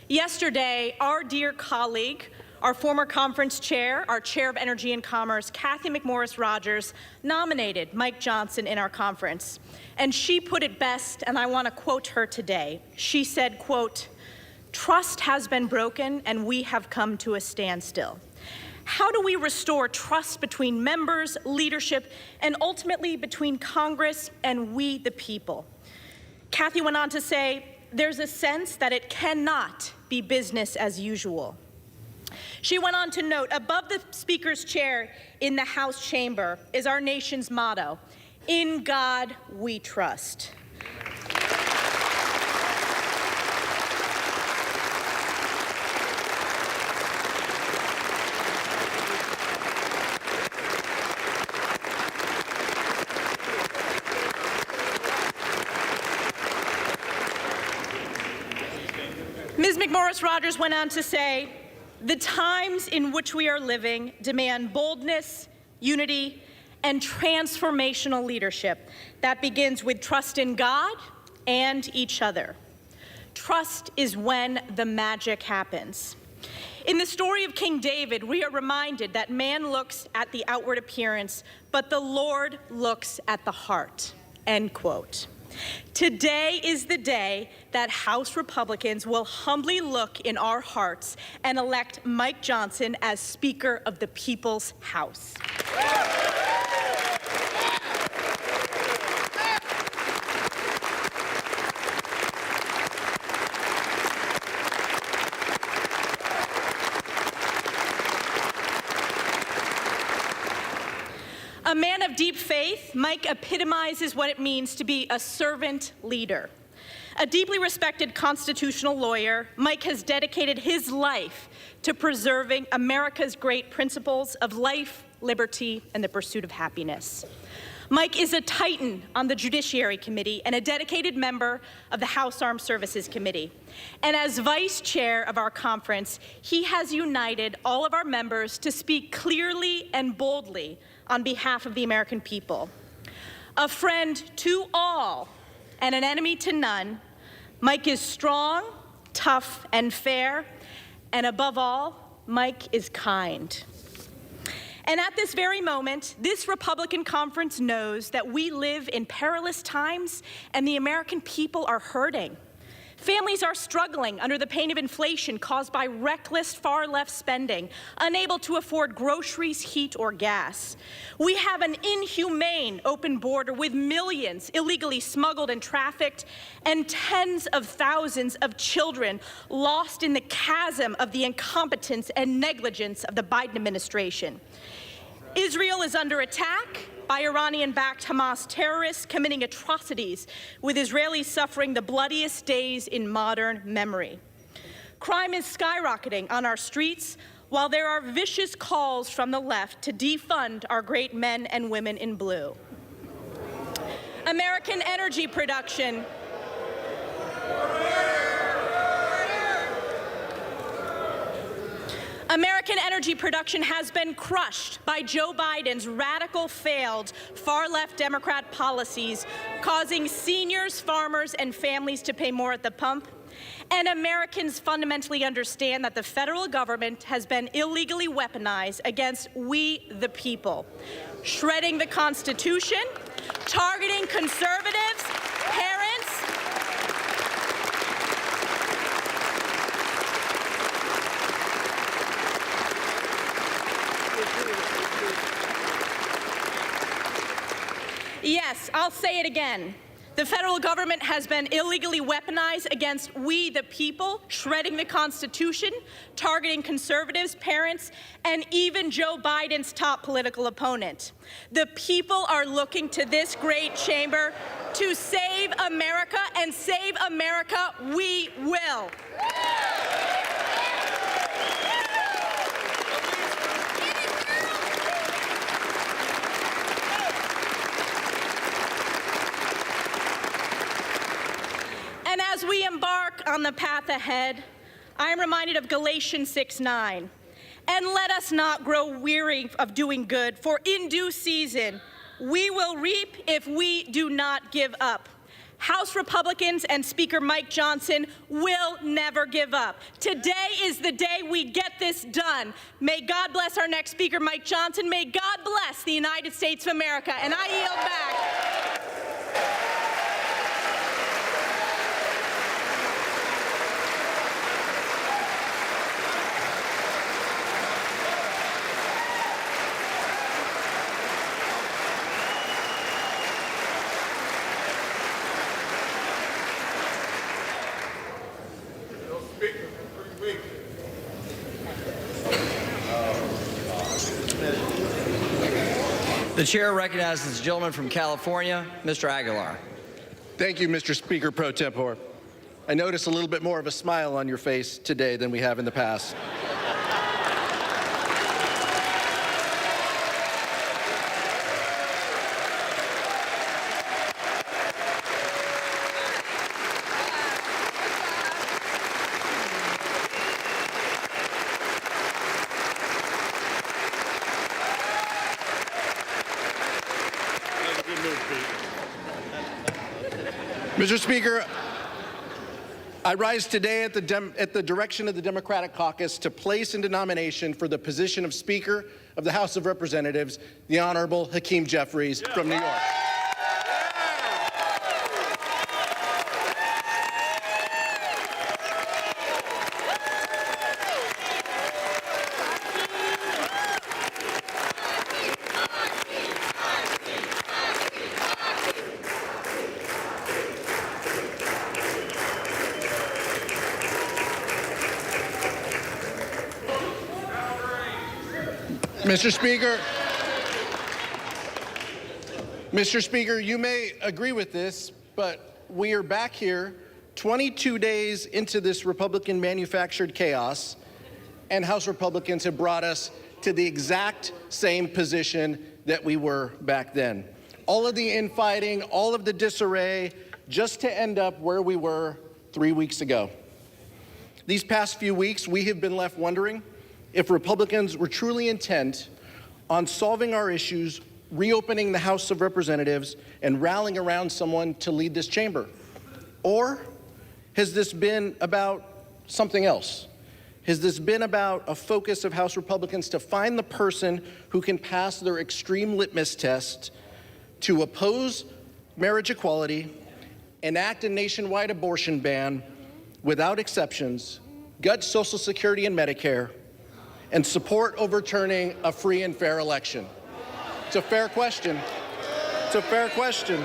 Yesterday, our dear colleague, our former conference chair, our chair of Energy and Commerce, Cathy McMorris Rodgers, nominated Mike Johnson in our conference. And she put it best, and I want to quote her today. She said, quote, "Trust has been broken and we have come to a standstill. How do we restore trust between members, leadership, and ultimately between Congress and we, the people?" Cathy went on to say, "There's a sense that it cannot be business as usual." She went on to note, above the Speaker's chair in the House chamber is our nation's motto, "In God we trust." Morris Rogers went on to say, "The times in which we are living demand boldness, unity, and transformational leadership that begins with trust in God and each other. Trust is when the magic happens." In the story of King David, we are reminded that man looks at the outward appearance, but the Lord looks at the heart, end quote. Today is the day that House Republicans will humbly look in our hearts and elect Mike Johnson as Speaker of the People's House. A man of deep faith, Mike epitomizes what it means to be a servant leader. A deeply respected constitutional lawyer, Mike has dedicated his life to preserving America's great principles of life, liberty, and the pursuit of happiness. Mike is a titan on the Judiciary Committee and a dedicated member of the House Armed Services Committee. And as vice chair of our conference, he has united all of our members to speak clearly and boldly on behalf of the American people. A friend to all and an enemy to none, Mike is strong, tough, and fair, and above all, Mike is kind. And at this very moment, this Republican conference knows that we live in perilous times and the American people are hurting. Families are struggling under the pain of inflation caused by reckless far-left spending, unable to afford groceries, heat, or gas. We have an inhumane open border with millions illegally smuggled and trafficked, and tens of thousands of children lost in the chasm of the incompetence and negligence of the Biden administration. Israel is under attack by Iranian-backed Hamas terrorists committing atrocities, with Israelis suffering the bloodiest days in modern memory. Crime is skyrocketing on our streets, while there are vicious calls from the left to defund our great men and women in blue. American energy production has been crushed by Joe Biden's radical, failed, far-left Democrat policies, causing seniors, farmers, and families to pay more at the pump. And Americans fundamentally understand that the federal government has been illegally weaponized against we, the people, shredding the Constitution, targeting conservatives, parents, yes, I'll say it again. The federal government has been illegally weaponized against we, the people, shredding the Constitution, targeting conservatives, parents, and even Joe Biden's top political opponent. The people are looking to this great chamber to save America, and save America we will. And as we embark on the path ahead, I am reminded of Galatians 6:9. And let us not grow weary of doing good, for in due season we will reap if we do not give up. House Republicans and Speaker Mike Johnson will never give up. Today is the day we get this done. May God bless our next Speaker, Mike Johnson. May God bless the United States of America. And I yield back. The chair recognizes the gentleman from California, Mr. Aguilar. Thank you, Mr. Speaker pro tempore. I notice a little bit more of a smile on your face today than we have in the past. Mr. Speaker, I rise today at the direction of the Democratic caucus to place into nomination for the position of Speaker of the House of Representatives, the Honorable Hakeem Jeffries from New York. Mr. Speaker, you may agree with this, but we are back here 22 days into this Republican-manufactured chaos, and House Republicans have brought us to the exact same position that we were back then. All of the infighting, all of the disarray, just to end up where we were 3 weeks ago. These past few weeks, we have been left wondering if Republicans were truly intent on solving our issues, reopening the House of Representatives, and rallying around someone to lead this chamber. Or has this been about something else? Has this been about a focus of House Republicans to find the person who can pass their extreme litmus test to oppose marriage equality, enact a nationwide abortion ban without exceptions, gut Social Security and Medicare, and support overturning a free and fair election? It's a fair question. It's a fair question.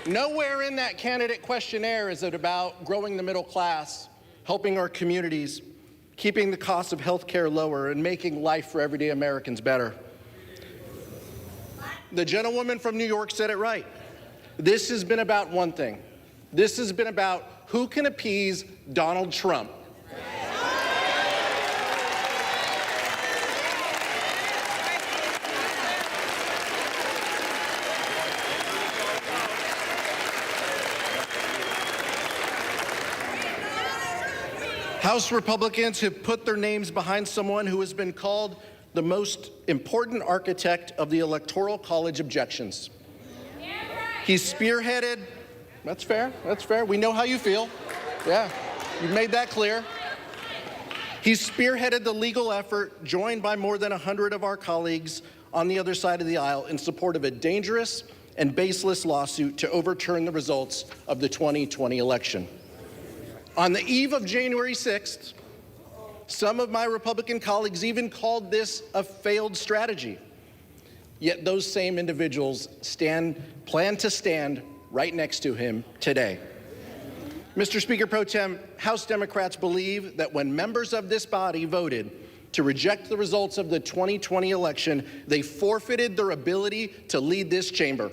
Nowhere in that candidate questionnaire is it about growing the middle class, helping our communities, keeping the cost of health care lower, and making life for everyday Americans better. The gentlewoman from New York said it right. This has been about one thing. This has been about who can appease Donald Trump. House Republicans have put their names behind someone who has been called the most important architect of the Electoral College objections. He's spearheaded, that's fair, we know how you feel. Yeah, you've made that clear. He's spearheaded the legal effort, joined by more than 100 of our colleagues on the other side of the aisle, in support of a dangerous and baseless lawsuit to overturn the results of the 2020 election. On the eve of January 6th, some of my Republican colleagues even called this a failed strategy. Yet those same individuals plan to stand right next to him today. Mr. Speaker Pro Tem, House Democrats believe that when members of this body voted to reject the results of the 2020 election, they forfeited their ability to lead this chamber.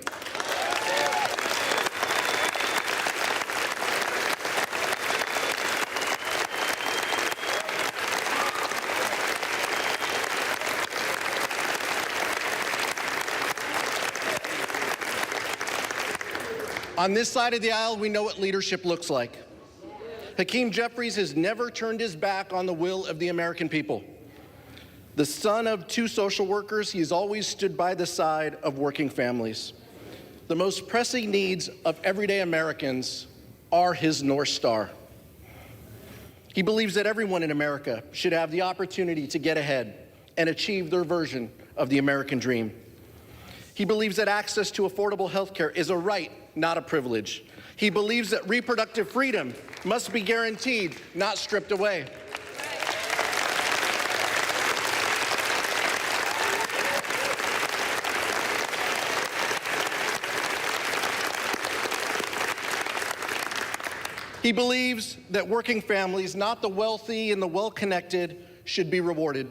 On this side of the aisle, we know what leadership looks like. Hakeem Jeffries has never turned his back on the will of the American people. The son of two social workers, he's always stood by the side of working families. The most pressing needs of everyday Americans are his North Star. He believes that everyone in America should have the opportunity to get ahead and achieve their version of the American dream. He believes that access to affordable health care is a right, not a privilege. He believes that reproductive freedom must be guaranteed, not stripped away. He believes that working families, not the wealthy and the well-connected, should be rewarded.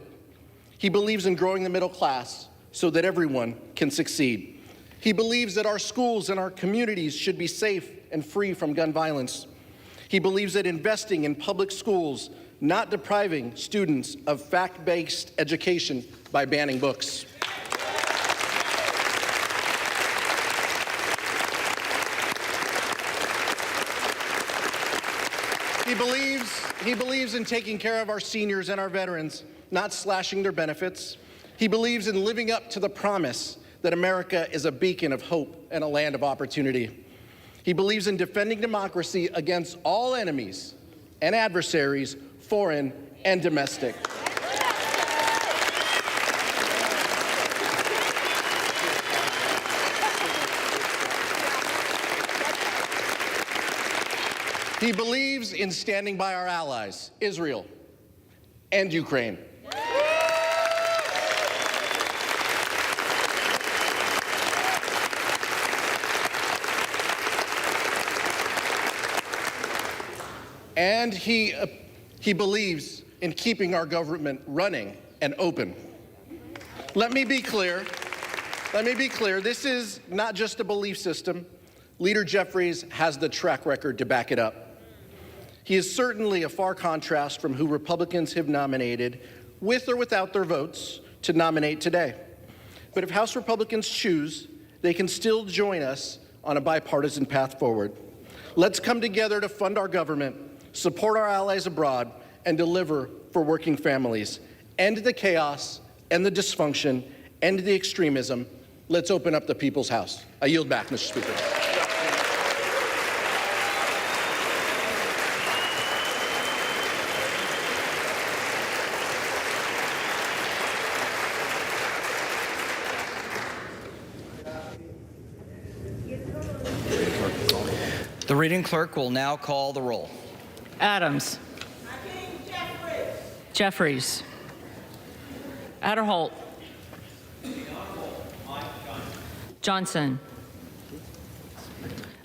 He believes in growing the middle class so that everyone can succeed. He believes that our schools and our communities should be safe and free from gun violence. He believes that investing in public schools, not depriving students of fact-based education by banning books. He believes in taking care of our seniors and our veterans, not slashing their benefits. He believes in living up to the promise that America is a beacon of hope and a land of opportunity. He believes in defending democracy against all enemies and adversaries, foreign and domestic. He believes in standing by our allies, Israel and Ukraine. And he believes in keeping our government running and open. Let me be clear. This is not just a belief system. Leader Jeffries has the track record to back it up. He is certainly a far contrast from who Republicans have nominated, with or without their votes, to nominate today. But if House Republicans choose, they can still join us on a bipartisan path forward. Let's come together to fund our government, support our allies abroad, and deliver for working families. End the chaos, end the dysfunction, end the extremism. Let's open up the people's house. I yield back, Mr. Speaker. The reading clerk will now call the roll. Adams. Jeffries. Adderholt. Johnson.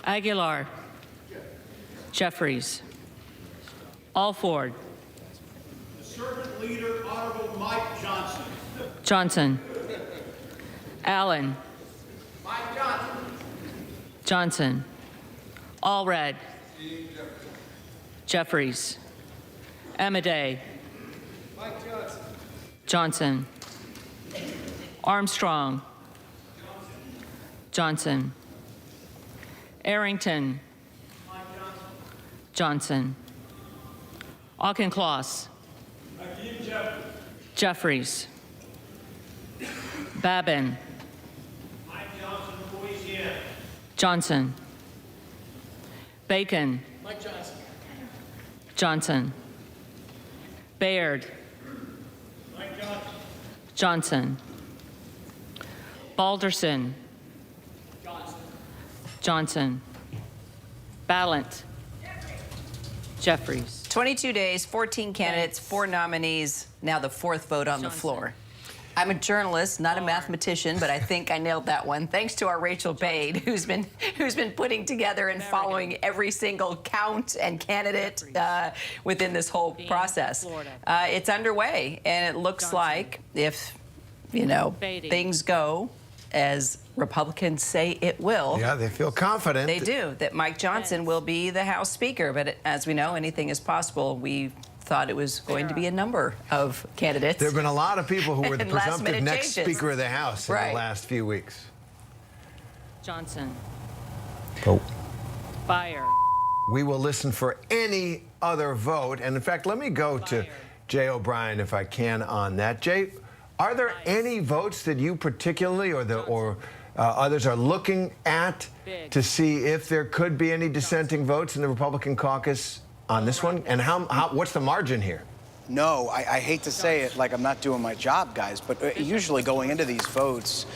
Aguilar. Jeffries. Alford. The servant leader, Honorable Mike Johnson. Johnson. Allen. Mike Johnson. Johnson. Allred. Jeffries. Amaday. Mike Johnson. Johnson. Armstrong. Johnson. Arrington. Johnson. Auchincloss. Jeffries. Babin. Mike Johnson, Louisiana. Johnson. Bacon. Mike Johnson. Johnson. Baird. Mike Johnson. Johnson. Balderson. Johnson. Johnson. Ballant. Jeffries. 22 days, 14 candidates, 4 nominees, now the 4th vote on the floor. I'm a journalist, not a mathematician, but I think I nailed that one. Thanks to our Rachel Bade, who's been putting together and following every single count and candidate within this whole process. It's underway, and it looks like if, things go as Republicans say it will. Yeah, they feel confident. They do, that Mike Johnson will be the House Speaker. But as we know, anything is possible. We thought it was going to be a number of candidates. There have been a lot of people who were the presumptive next changes. Speaker of the House in the last few weeks. Johnson. Oh. Fire. We will listen for any other vote. And in fact, let me go to Jay O'Brien if I can on that. Jay, are there any votes that you particularly or others are looking at to see if there could be any dissenting votes in the Republican caucus on this one? And what's the margin here? No, I hate to say it like I'm not doing my job, guys, but usually going into these votes,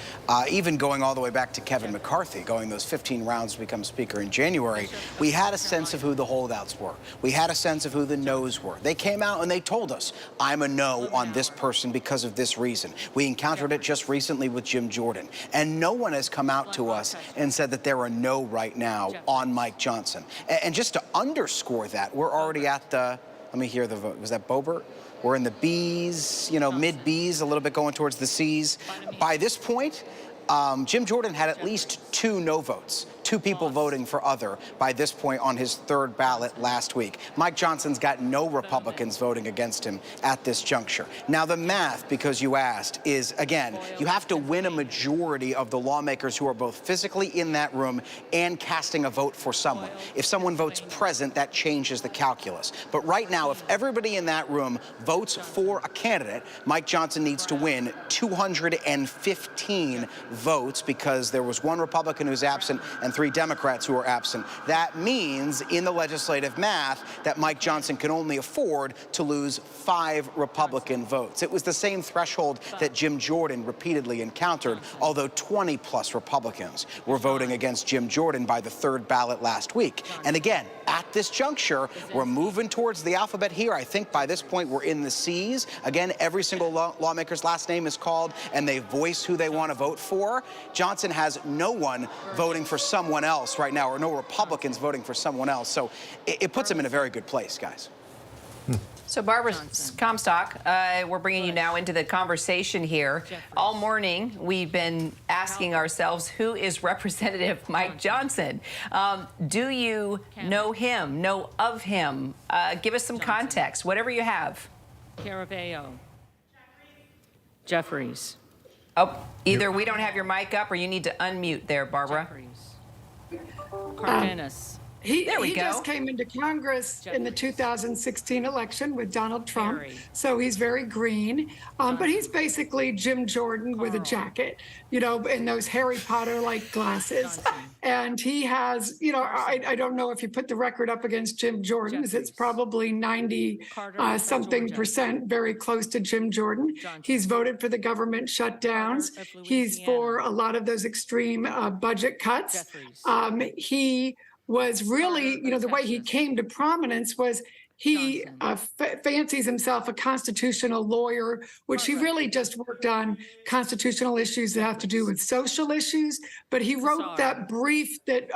even going all the way back to Kevin McCarthy, going those 15 rounds to become Speaker in January, we had a sense of who the holdouts were. We had a sense of who the no's were. They came out and they told us, I'm a no on this person because of this reason. We encountered it just recently with Jim Jordan. And no one has come out to us and said that they're a no right now on Mike Johnson. And just to underscore that, we're already at the... Let me hear the vote. Was that Boebert? We're in the B's, mid-B's, a little bit going towards the C's. By this point, Jim Jordan had at least 2 no votes. 2 people voting for other by this point on his 3rd ballot last week. Mike Johnson's got no Republicans voting against him at this juncture. Now, the math, because you asked, is, again, you have to win a majority of the lawmakers who are both physically in that room and casting a vote for someone. If someone votes present, that changes the calculus. But right now, if everybody in that room votes for a candidate, Mike Johnson needs to win 215 votes because there was 1 Republican who's absent and 3 Democrats who are absent. That means, in the legislative math, that Mike Johnson can only afford to lose 5 Republican votes. It was the same threshold that Jim Jordan repeatedly encountered, although 20-plus Republicans were voting against Jim Jordan by the 3rd ballot last week. And again, at this juncture, we're moving towards the alphabet here. I think by this point, we're in the C's. Again, every single lawmaker's last name is called, and they voice who they want to vote for. Johnson has no one voting for someone else right now, or no Republicans voting for someone else. So it puts him in a very good place, guys. So, Barbara Comstock, we're bringing you now into the conversation here. All morning, we've been asking ourselves, who is Representative Mike Johnson? Do you know him, know of him? Give us some context, whatever you have. Caraballo. Jeffries. Oh, either we don't have your mic up or you need to unmute there, Barbara. Cardenas. He go. just came into Congress in the 2016 election with Donald Trump, so he's very green. But he's basically Jim Jordan with a jacket, you know, and those Harry Potter-like glasses. And he has, you know, I don't know if you put the record up against Jim Jordan's, it's probably 90-something%, very close to Jim Jordan. He's voted for the government shutdowns. He's for a lot of those extreme budget cuts. He was really, you know, the way he came to prominence was he fancies himself a constitutional lawyer, which he really just worked on constitutional issues that have to do with social issues. But he wrote that brief that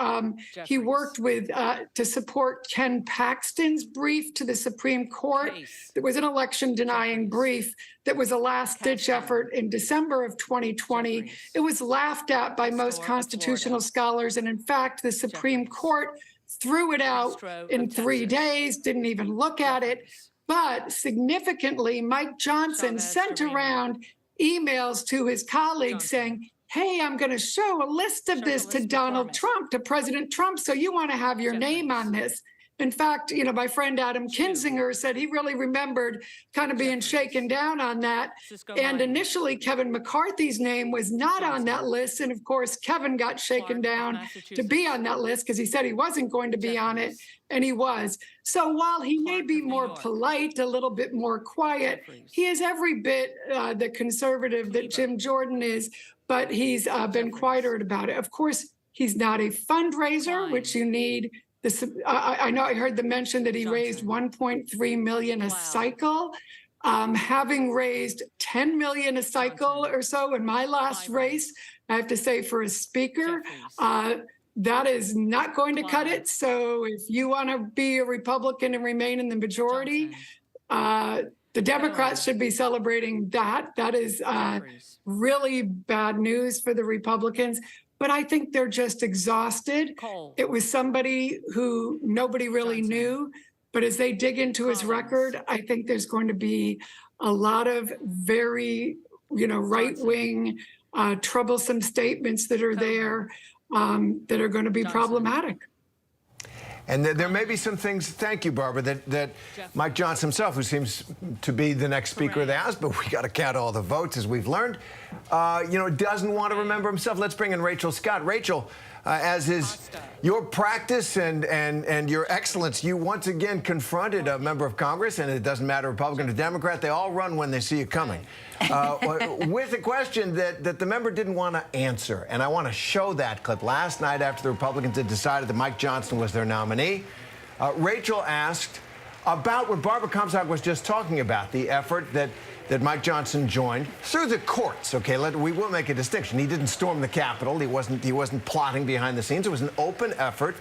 he worked with to support Ken Paxton's brief to the Supreme Court. It was an election-denying brief that was a last-ditch effort in December of 2020. It was laughed at by most constitutional scholars, and in fact, the Supreme Court threw it out in 3 days, didn't even look at it. But significantly, Mike Johnson sent around emails to his colleagues saying, hey, I'm going to show a list of this to Donald Trump, to President Trump, so you want to have your name on this. In fact, you know, my friend Adam Kinzinger said he really remembered kind of being shaken down on that. And initially, Kevin McCarthy's name was not on that list. And of course, Kevin got shaken down to be on that list because he said he wasn't going to be on it, and he was. So while he may be more polite, a little bit more quiet, he is every bit the conservative that Jim Jordan is, but he's been quieter about it. Of course, he's not a fundraiser, which you need. I know I heard the mention that he raised $1.3 million a cycle. Having raised $10 million a cycle or so in my last race, I have to say for a speaker, that is not going to cut it. So if you want to be a Republican and remain in the majority, the Democrats should be celebrating that. That is really bad news for the Republicans. But I think they're just exhausted. It was somebody who nobody really knew. But as they dig into his record, I think there's going to be a lot of very, you know, right-wing, troublesome statements that are there that are going to be problematic. And there may be some things, thank you, Barbara, that Mike Johnson himself, who seems to be the next Speaker of the House, but we got to count all the votes, as we've learned, you know, doesn't want to remember himself. Let's bring in Rachel Scott. Rachel, as is your practice and your excellence, you once again confronted a member of Congress, and it doesn't matter, Republican or Democrat, they all run when they see you coming, with a question that the member didn't want to answer. And I want to show that clip. Last night, after the Republicans had decided that Mike Johnson was their nominee, Rachel asked about what Barbara Comstock was just talking about, the effort that Mike Johnson joined through the courts. Okay, we will make a distinction. He didn't storm the Capitol. He wasn't plotting behind the scenes. It was an open effort,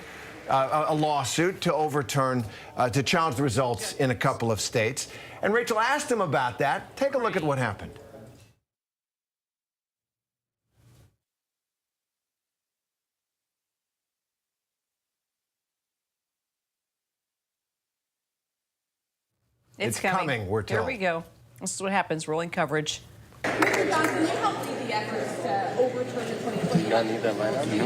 a lawsuit to overturn, to challenge the results in a couple of states. And Rachel asked him about that. Take a look at what happened. It's coming. We're told. Here we go. This is what happens, rolling coverage. Mr. Johnson, you helped lead the efforts to overturn the 2020 election.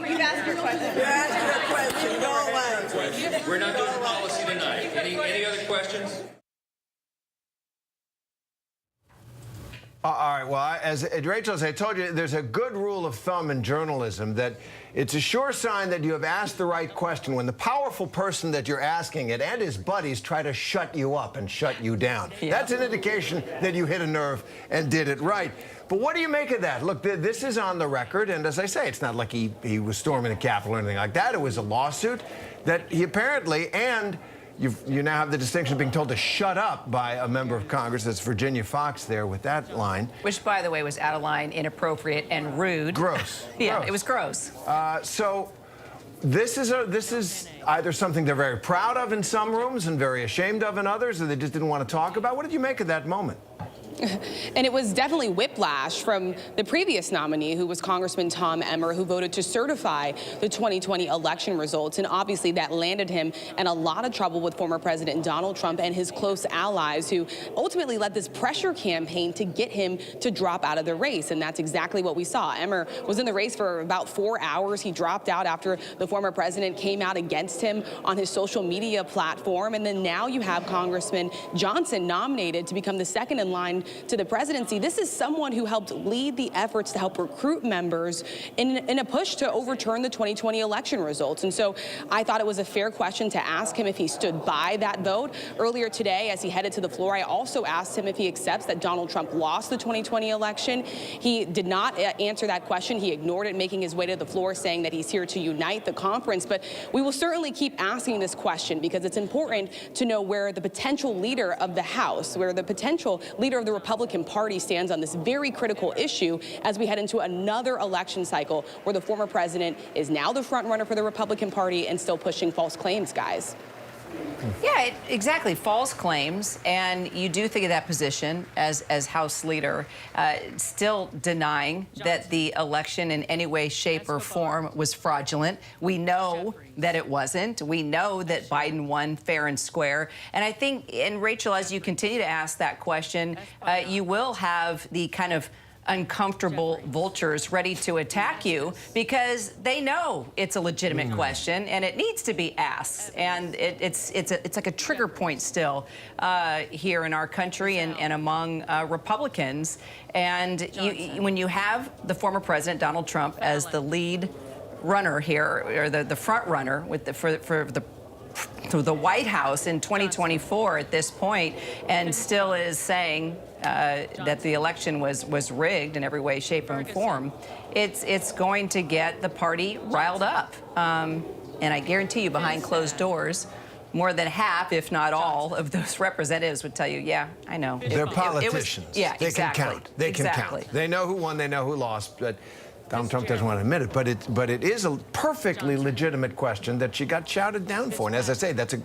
You've asked your question. You're asking a question. Go away. We're not doing policy tonight. Any other questions? All right, well, as Rachel, as I told you, there's a good rule of thumb in journalism that it's a sure sign that you have asked the right question when the powerful person that you're asking it and his buddies try to shut you up and shut you down. Yeah. That's an indication that you hit a nerve and did it right. But what do you make of that? Look, this is on the record, and as I say, it's not like he was storming the Capitol or anything like that. It was a lawsuit that he apparently, and you now have the distinction of being told to shut up by a member of Congress. That's Virginia Fox there with that line. Which, by the way, was out of line, inappropriate, and rude. Gross. Yeah, gross. It was gross. So this is either something they're very proud of in some rooms and very ashamed of in others, or they just didn't want to talk about. What did you make of that moment? And it was definitely whiplash from the previous nominee, who was Congressman Tom Emmer, who voted to certify the 2020 election results. And obviously that landed him in a lot of trouble with former President Donald Trump and his close allies, who ultimately led this pressure campaign to get him to drop out of the race. And that's exactly what we saw. Emmer was in the race for about 4 hours. He dropped out after the former president came out against him on his social media platform. And then now you have Congressman Johnson nominated to become the second in line to the presidency. This is someone who helped lead the efforts to help recruit members in a push to overturn the 2020 election results. And so I thought it was a fair question to ask him if he stood by that vote. Earlier today, as he headed to the floor, I also asked him if he accepts that Donald Trump lost the 2020 election. He did not answer that question. He ignored it, making his way to the floor, saying that he's here to unite the conference. But we will certainly keep asking this question, because it's important to know where the potential leader of the House, where the potential leader of the Republican Party stands on this very critical issue as we head into another election cycle where the former president is now the front runner for the Republican Party and still pushing false claims, guys. Yeah, exactly. False claims. And you do think of that position as House leader, still denying that the election in any way, shape, or form was fraudulent. We know that it wasn't. We know that Biden won fair and square. And I think, and Rachel, as you continue to ask that question, you will have the kind of uncomfortable vultures ready to attack you, because they know it's a legitimate question and it needs to be asked. And it's like a trigger point still here in our country and among Republicans. And when you have the former president, Donald Trump, as the lead runner here, or the front runner with for the White House in 2024 at this point, and still is saying that the election was rigged in every way, shape, and form, it's going to get the party riled up. And I guarantee you, behind closed doors, more than half, if not all, of those representatives would tell you, yeah, I know. They're politicians. Yeah, they exactly. can count. They can count. They know who won, they know who lost, but Donald Trump doesn't want to admit it, but it is a perfectly legitimate question that she got shouted down for. And as I say, that's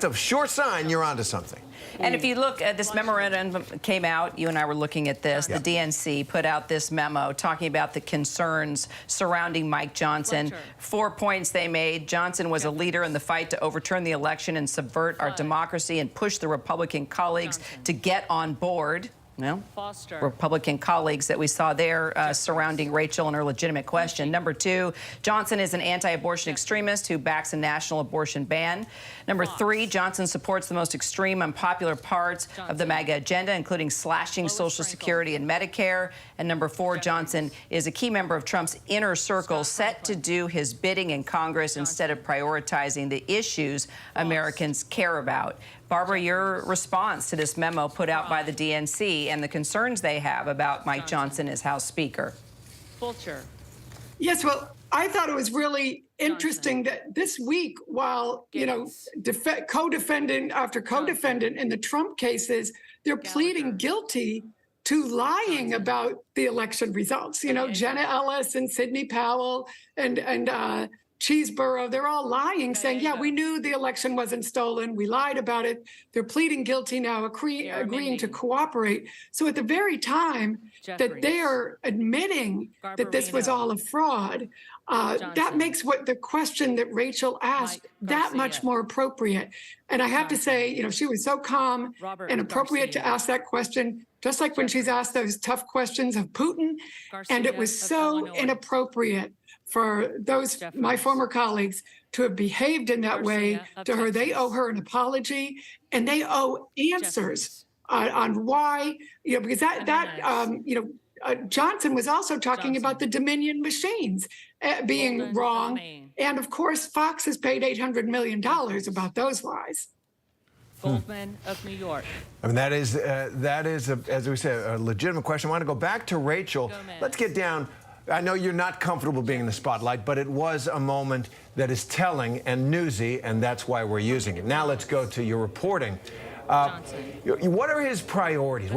a sure sign you're onto something. And if you look at this memorandum came out, you and I were looking at this. The DNC put out this memo talking about the concerns surrounding Mike Johnson. 4 points they made. Johnson was a leader in the fight to overturn the election and subvert our democracy and push the Republican colleagues to get on board. Well, Republican colleagues that we saw there surrounding Rachel and her legitimate question. Number 2, Johnson is an anti-abortion extremist who backs a national abortion ban. Number 3, Johnson supports the most extreme, unpopular parts of the MAGA agenda, including slashing Social Security and Medicare. And number 4, Johnson is a key member of Trump's inner circle, set to do his bidding in Congress instead of prioritizing the issues Americans care about. Barbara, your response to this memo put out by the DNC and the concerns they have about Mike Johnson as House Speaker. Fulcher. Yes, well, I thought it was really interesting that this week, while, you know, co-defendant after co-defendant in the Trump cases, they're pleading guilty to lying about the election results. You know, Jenna Ellis and Sidney Powell and Cheeseborough, they're all lying, saying, yeah, we knew the election wasn't stolen. We lied about it. They're pleading guilty now, agreeing to cooperate. So at the very time that they are admitting that this was all a fraud, that makes what the question that Rachel asked that much more appropriate. And I have to say, you know, she was so calm and appropriate to ask that question, just like when she's asked those tough questions of Putin. And it was so inappropriate for those, my former colleagues, to have behaved in that way to her. They owe her an apology, and they owe answers on why, you know, because Johnson was also talking about the Dominion machines being wrong. And of course, Fox has paid $800 million about those lies. Goldman of New York. I mean, that is, as we said, a legitimate question. I want to go back to Rachel. Let's get down. I know you're not comfortable being in the spotlight, but it was a moment that is telling and newsy, and that's why we're using it. Now let's go to your reporting. What are his priorities?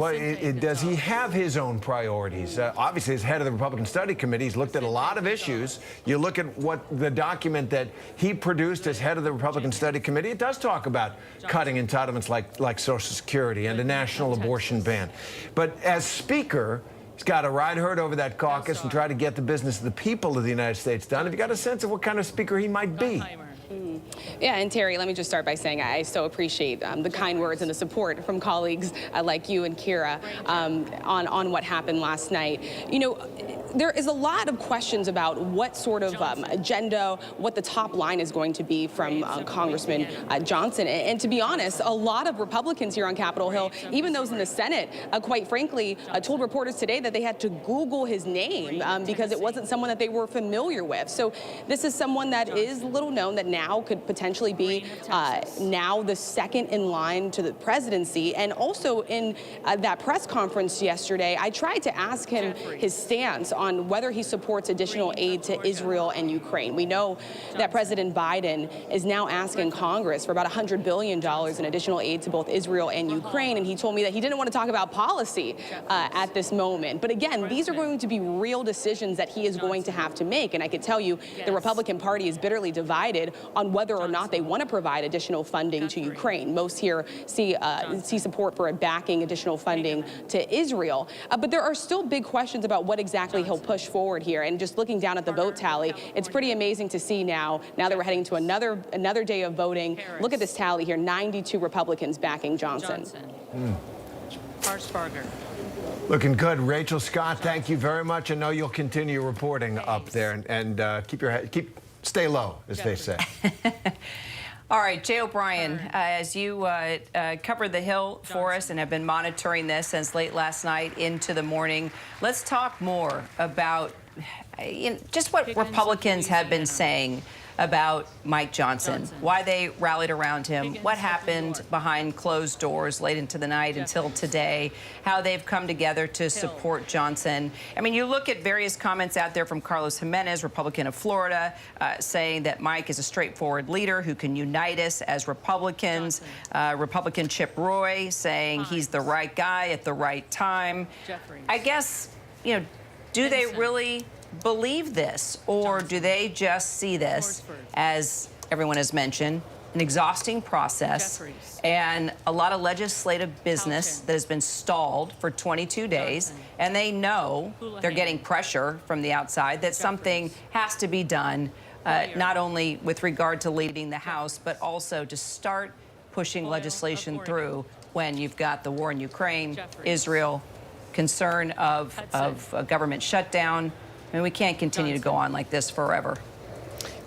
Does he have his own priorities? Obviously, as head of the Republican Study Committee, he's looked at a lot of issues. You look at what the document that he produced as head of the Republican Study Committee, it does talk about cutting entitlements like Social Security and a national abortion ban. But as Speaker, he's got to ride herd over that caucus and try to get the business of the people of the United States done. Have you got a sense of what kind of speaker he might be? Yeah, and Terry, let me just start by saying I so appreciate the kind words and the support from colleagues like you and Kira on what happened last night. You know, there is a lot of questions about what sort of agenda, what the top line is going to be from Congressman Johnson. And to be honest, a lot of Republicans here on Capitol Hill, even those in the Senate, quite frankly, told reporters today that they had to Google his name because it wasn't someone that they were familiar with. So this is someone that is little known, that now could potentially be now the second in line to the presidency. And also in that press conference yesterday, I tried to ask him his stance on whether he supports additional aid to Israel and Ukraine. We know that President Biden is now asking Congress for about $100 billion in additional aid to both Israel and Ukraine. And he told me that he didn't want to talk about policy at this moment. But again, these are going to be real decisions that he is going to have to make. And I can tell you the Republican Party is bitterly divided on whether or not they want to provide additional funding to Ukraine. Most here see support for backing additional funding to Israel. But there are still big questions about what exactly he'll push forward here. And just looking down at the vote tally, it's pretty amazing to see now that we're heading to another day of voting. Look at this tally here, 92 Republicans backing Johnson. Harshbarger. Looking good. Rachel Scott, thank you very much. I know you'll continue reporting up there and stay low, as they say. All right, Jay O'Brien, as you covered the Hill for us and have been monitoring this since late last night into the morning, let's talk more about just what Republicans have been saying about Mike Johnson, why they rallied around him, what happened behind closed doors late into the night until today, how they've come together to support Johnson. I mean, you look at various comments out there from Carlos Jimenez, Republican of Florida, saying that Mike is a straightforward leader who can unite us as Republicans. Republican Chip Roy saying he's the right guy at the right time. I guess, you know, do they really believe this, or do they just see this as everyone has mentioned, an exhausting process and a lot of legislative business that has been stalled for 22 days, and they know they're getting pressure from the outside that something has to be done, not only with regard to leading the House, but also to start pushing legislation through when you've got the war in Ukraine, Israel, concern of a government shutdown. I mean, we can't continue to go on like this forever.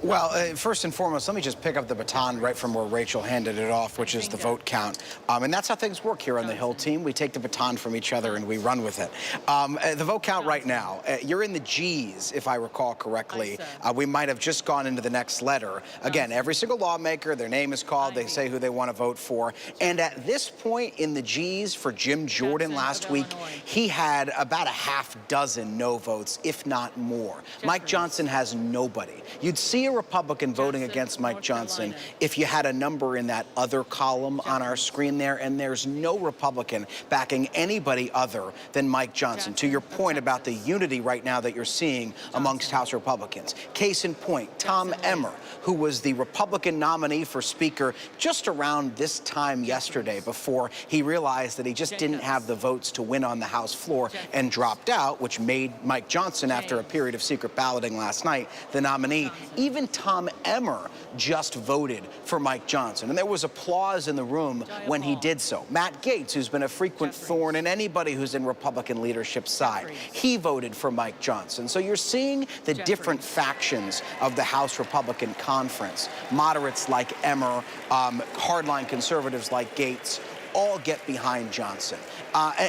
Well, first and foremost, let me just pick up the baton right from where Rachel handed it off, which is the vote count. And that's how things work here on the Hill team. We take the baton from each other and we run with it. The vote count right now, you're in the G's, if I recall correctly. We might have just gone into the next letter. Again, every single lawmaker, their name is called, they say who they want to vote for. And at this point in the G's for Jim Jordan last week, he had about a half dozen no votes, if not more. Mike Johnson has nobody. You'd see a Republican voting against Mike Johnson if you had a number in that other column on our screen there, and there's no Republican backing anybody other than Mike Johnson, to your point about the unity right now that you're seeing amongst House Republicans. Case in point, Tom Emmer, who was the Republican nominee for Speaker just around this time yesterday before he realized that he just didn't have the votes to win on the House floor and dropped out, which made Mike Johnson, after a period of secret balloting last night, the nominee. Even Tom Emmer just voted for Mike Johnson, and there was applause in the room when he did so. Matt Gaetz, who's been a frequent thorn in anybody who's in Republican leadership's side, he voted for Mike Johnson. So you're seeing the different factions of the House Republican Conference. Moderates like Emmer, hardline conservatives like Gaetz, all get behind Johnson.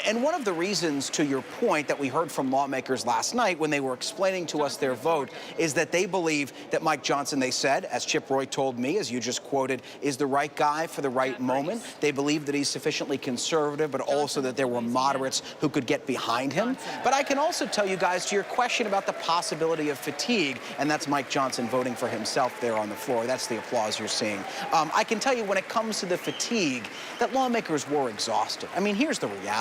And one of the reasons, to your point, that we heard from lawmakers last night when they were explaining to us their vote is that they believe that Mike Johnson, they said, as Chip Roy told me, as you just quoted, is the right guy for the right moment. They believe that he's sufficiently conservative, but also that there were moderates who could get behind him. But I can also tell you guys, to your question about the possibility of fatigue, and that's Mike Johnson voting for himself there on the floor. That's the applause you're seeing. I can tell you, when it comes to the fatigue, that lawmakers were exhausted. I mean, here's the reality.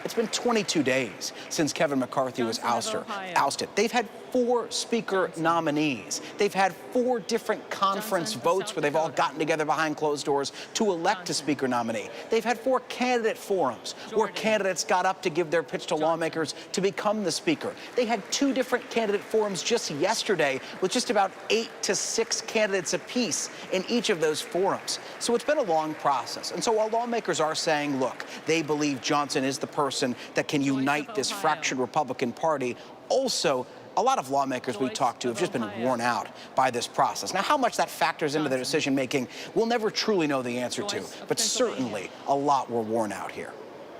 It's been 22 days since Kevin McCarthy was ousted. They've had 4 Speaker nominees. They've had 4 different conference votes where they've all gotten together behind closed doors to elect a Speaker nominee. They've had 4 candidate forums where candidates got up to give their pitch to lawmakers to become the Speaker. They had 2 different candidate forums just yesterday with just about 8 to 6 candidates apiece in each of those forums. So it's been a long process. And so while lawmakers are saying, look, they believe Johnson is the person that can unite this fractured Republican Party, also, a lot of lawmakers we talked to have just been worn out by this process. Now, how much that factors into their decision-making, we'll never truly know the answer to, but certainly a lot were worn out here.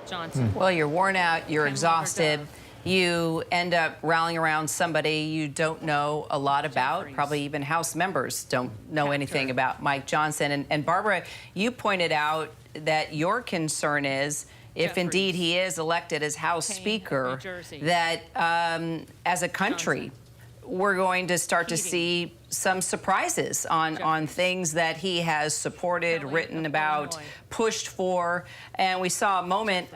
Johnson. Well, you're worn out, you're exhausted. You end up rallying around somebody you don't know a lot about. Probably even House members don't know anything about Mike Johnson. And Barbara, you pointed out that your concern is, if indeed he is elected as House Speaker, that as a country, we're going to start to see some surprises on things that he has supported, written about, pushed for. And we saw a moment,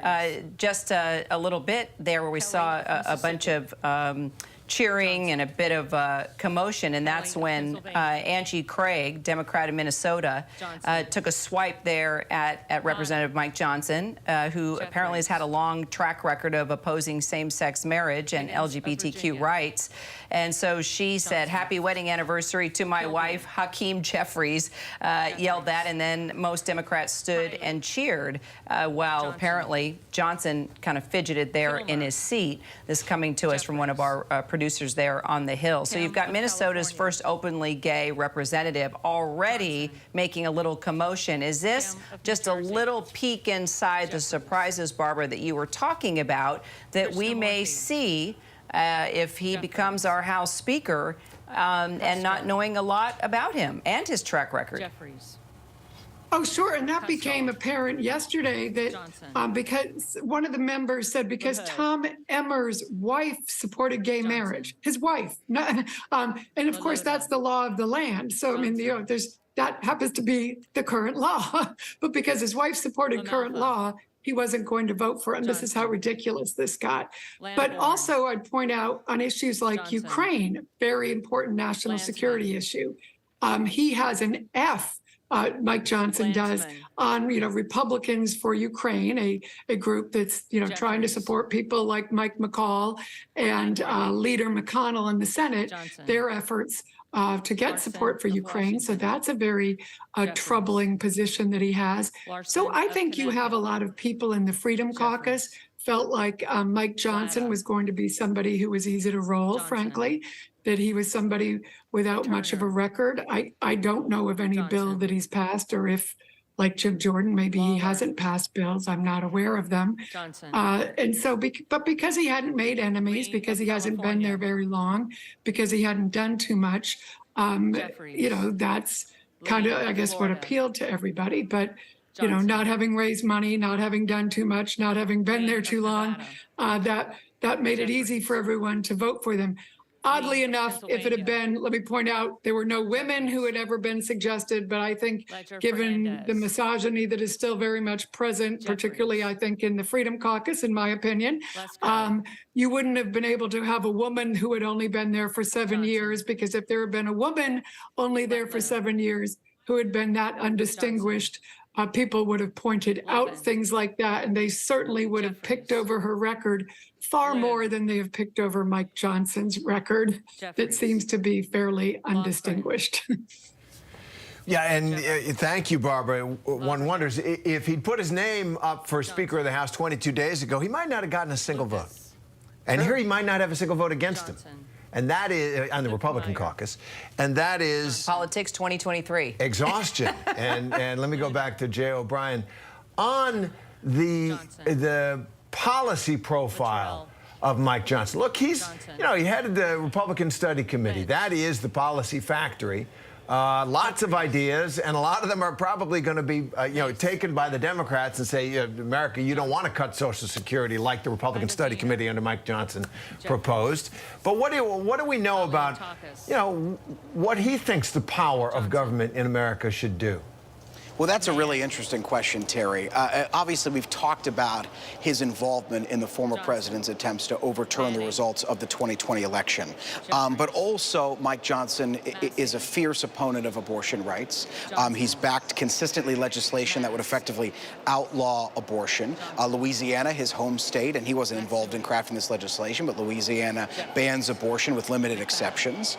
just a little bit there, where we saw a bunch of cheering and a bit of commotion, and that's when Angie Craig, Democrat of Minnesota, took a swipe there at Representative Mike Johnson, who apparently has had a long track record of opposing same-sex marriage and LGBTQ rights. And so she said, "Happy wedding anniversary to my wife." Hakeem Jeffries yelled that, and then most Democrats stood and cheered, while apparently Johnson kind of fidgeted there in his seat. This coming to us from one of our producers there on the Hill. So you've got Minnesota's first openly gay representative already making a little commotion. Is this just a little peek inside the surprises, Barbara, that you were talking about, that we may see if he becomes our House Speaker, and not knowing a lot about him and his track record? Jeffries. Oh, sure. And that became apparent yesterday that because one of the members said because Tom Emmer's wife supported gay marriage, his wife, and of course, that's the law of the land. So, I mean, that happens to be the current law. But because his wife supported current law, he wasn't going to vote for it. And this is how ridiculous this got. But also, I'd point out on issues like Ukraine, very important national security issue. He has an F. Mike Johnson does on, Republicans for Ukraine, a group that's, trying to support people like Mike McCall and Leader McConnell in the Senate, their efforts to get support for Ukraine. So that's a very troubling position that he has. So I think you have a lot of people in the Freedom Caucus felt like Mike Johnson was going to be somebody who was easy to roll, frankly, that he was somebody without much of a record. I don't know of any bill that he's passed, or if, like Jim Jordan, maybe he hasn't passed bills. I'm not aware of them. And so, but because he hadn't made enemies, because he hasn't been there very long, because he hadn't done too much, that's kind of, I guess, what appealed to everybody. But not having raised money, not having done too much, not having been there too long, that made it easy for everyone to vote for them. Oddly enough, if it had been, let me point out, there were no women who had ever been suggested, but I think given the misogyny that is still very much present, particularly I think in the Freedom Caucus, in my opinion, you wouldn't have been able to have a woman who had only been there for 7 years, because if there had been a woman only there for 7 years who had been that undistinguished, people would have pointed out things like that, and they certainly would have picked over her record far more than they have picked over Mike Johnson's record that seems to be fairly undistinguished. Yeah, and thank you, Barbara. One wonders, if he'd put his name up for Speaker of the House 22 days ago, he might not have gotten a single vote. And here he might not have a single vote against him. And that is, on the Republican caucus, and that is... Politics 2023. Exhaustion. and let me go back to Jay O'Brien. On the policy profile of Mike Johnson. Look, he's, he headed the Republican Study Committee. That is the policy factory. Lots of ideas, and a lot of them are probably going to be, taken by the Democrats and say, America, you don't want to cut Social Security like the Republican Study Committee under Mike Johnson proposed. But what do we know about, what he thinks the power of government in America should do? Well, that's a really interesting question, Terry. Obviously, we've talked about his involvement in the former president's attempts to overturn the results of the 2020 election. But also, Mike Johnson is a fierce opponent of abortion rights. He's backed consistently legislation that would effectively outlaw abortion. Louisiana, his home state, and he wasn't involved in crafting this legislation, but Louisiana bans abortion with limited exceptions.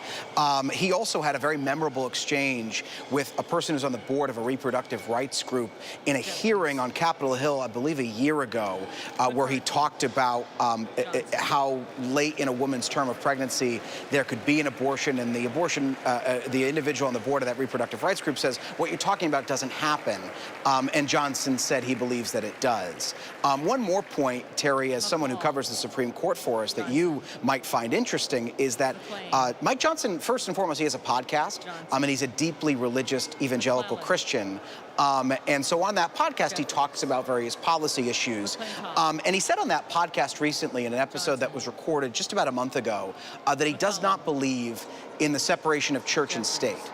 He also had a very memorable exchange with a person who's on the board of a reproductive rights group in a hearing on Capitol Hill, I believe a year ago, where he talked about how late in a woman's term of pregnancy there could be an abortion, and the individual on the board of that reproductive rights group says, what you're talking about doesn't happen, and Johnson said he believes that it does. One more point, Terry, as someone who covers the Supreme Court for us, that you might find interesting is that Mike Johnson, first and foremost, he has a podcast, and he's a deeply religious evangelical Christian. And so on that podcast, he talks about various policy issues. And he said on that podcast recently, in an episode that was recorded just about a month ago, that he does not believe in the separation of church and state.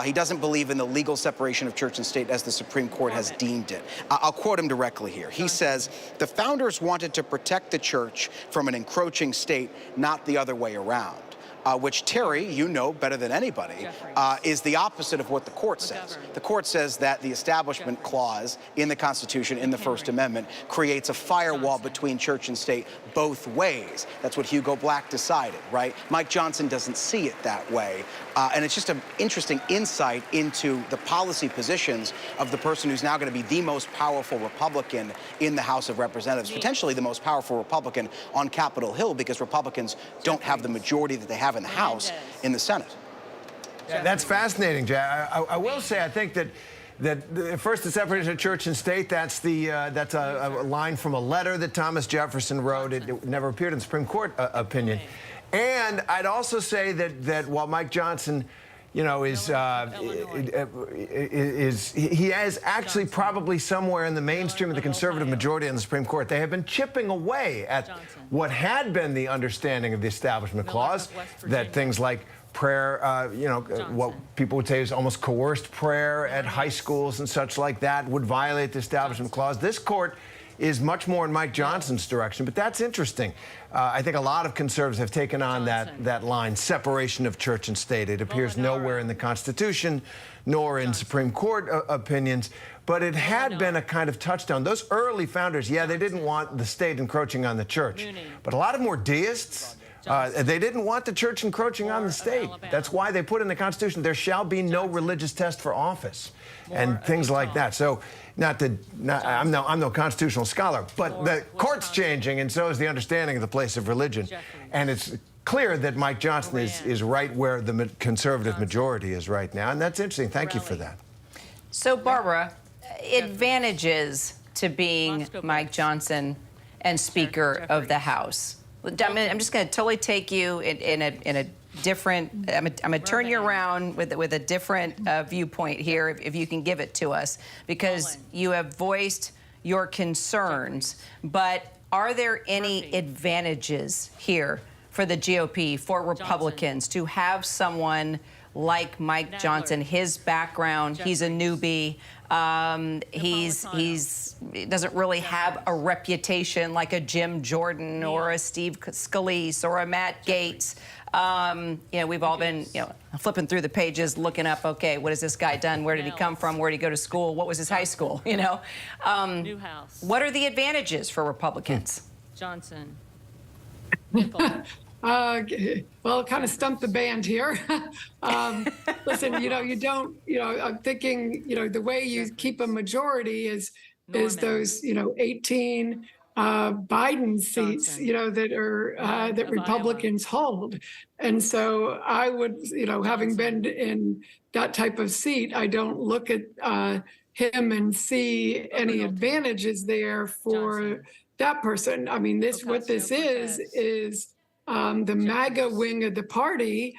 He doesn't believe in the legal separation of church and state as the Supreme Court has deemed it. I'll quote him directly here. He says, "The founders wanted to protect the church from an encroaching state, not the other way around." Which, Terry, you know better than anybody, is the opposite of what the court says. The court says that the Establishment Clause in the Constitution, in the First Amendment, creates a firewall between church and state both ways. That's what Hugo Black decided, right? Mike Johnson doesn't see it that way. And it's just an interesting insight into the policy positions of the person who's now going to be the most powerful Republican in the House of Representatives, potentially the most powerful Republican on Capitol Hill, because Republicans don't have the majority that they have in the House, in the Senate. Yeah, that's fascinating, Jay. I will say, I think that first, the separation of church and state, that's a line from a letter that Thomas Jefferson wrote. It never appeared in the Supreme Court opinion. And I'd also say that while Mike Johnson, he is actually probably somewhere in the mainstream of the conservative majority in the Supreme Court. They have been chipping away at what had been the understanding of the Establishment Clause, that things like prayer, what people would say is almost coerced prayer at high schools and such like that would violate the Establishment Clause. This court is much more in Mike Johnson's direction, but that's interesting. I think a lot of conservatives have taken on that line, separation of church and state. It appears nowhere in the Constitution, nor in Supreme Court opinions, but it had been a kind of touchstone. Those early founders, yeah, they didn't want the state encroaching on the church, but a lot of them were deists. They didn't want the church encroaching on the state. That's why they put in the Constitution, there shall be no religious test for office, and things like that. So, I'm no constitutional scholar, but the court's changing, and so is the understanding of the place of religion. And it's clear that Mike Johnson is right where the conservative majority is right now, and that's interesting. Thank you for that. So, Barbara, advantages to being Mike Johnson and Speaker of the House. I'm just going to totally take you in a different. I'm going to turn you around with a different viewpoint here, if you can give it to us, because you have voiced your concerns. But are there any advantages here for the GOP, for Republicans, to have someone like Mike Johnson, his background, he's a newbie. He doesn't really have a reputation like a Jim Jordan or a Steve Scalise or a Matt Gaetz. We've all been, flipping through the pages, looking up, okay, what has this guy done? Where did he come from? Where did he go to school? What was his high school? Newhouse. What are the advantages for Republicans? Johnson. Well, kind of stumped the band here. Listen, I'm thinking, the way you keep a majority is those, 18 Biden seats, that Republicans hold. And so I would, having been in that type of seat, I don't look at him and see any advantages there for that person. I mean, what this is the MAGA wing of the party,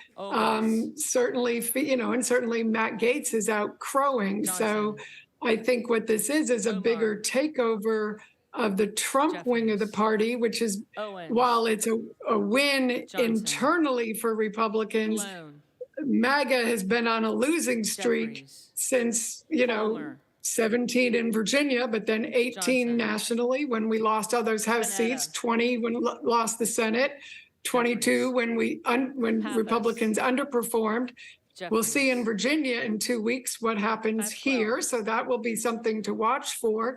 certainly, and certainly Matt Gaetz is out crowing. So I think what this is a bigger takeover of the Trump wing of the party, which is, while it's a win internally for Republicans, MAGA has been on a losing streak since, 17 in Virginia, but then 18 nationally when we lost all those House seats, 20 when we lost the Senate, 22 when Republicans underperformed. We'll see in Virginia in 2 weeks what happens here. So that will be something to watch for.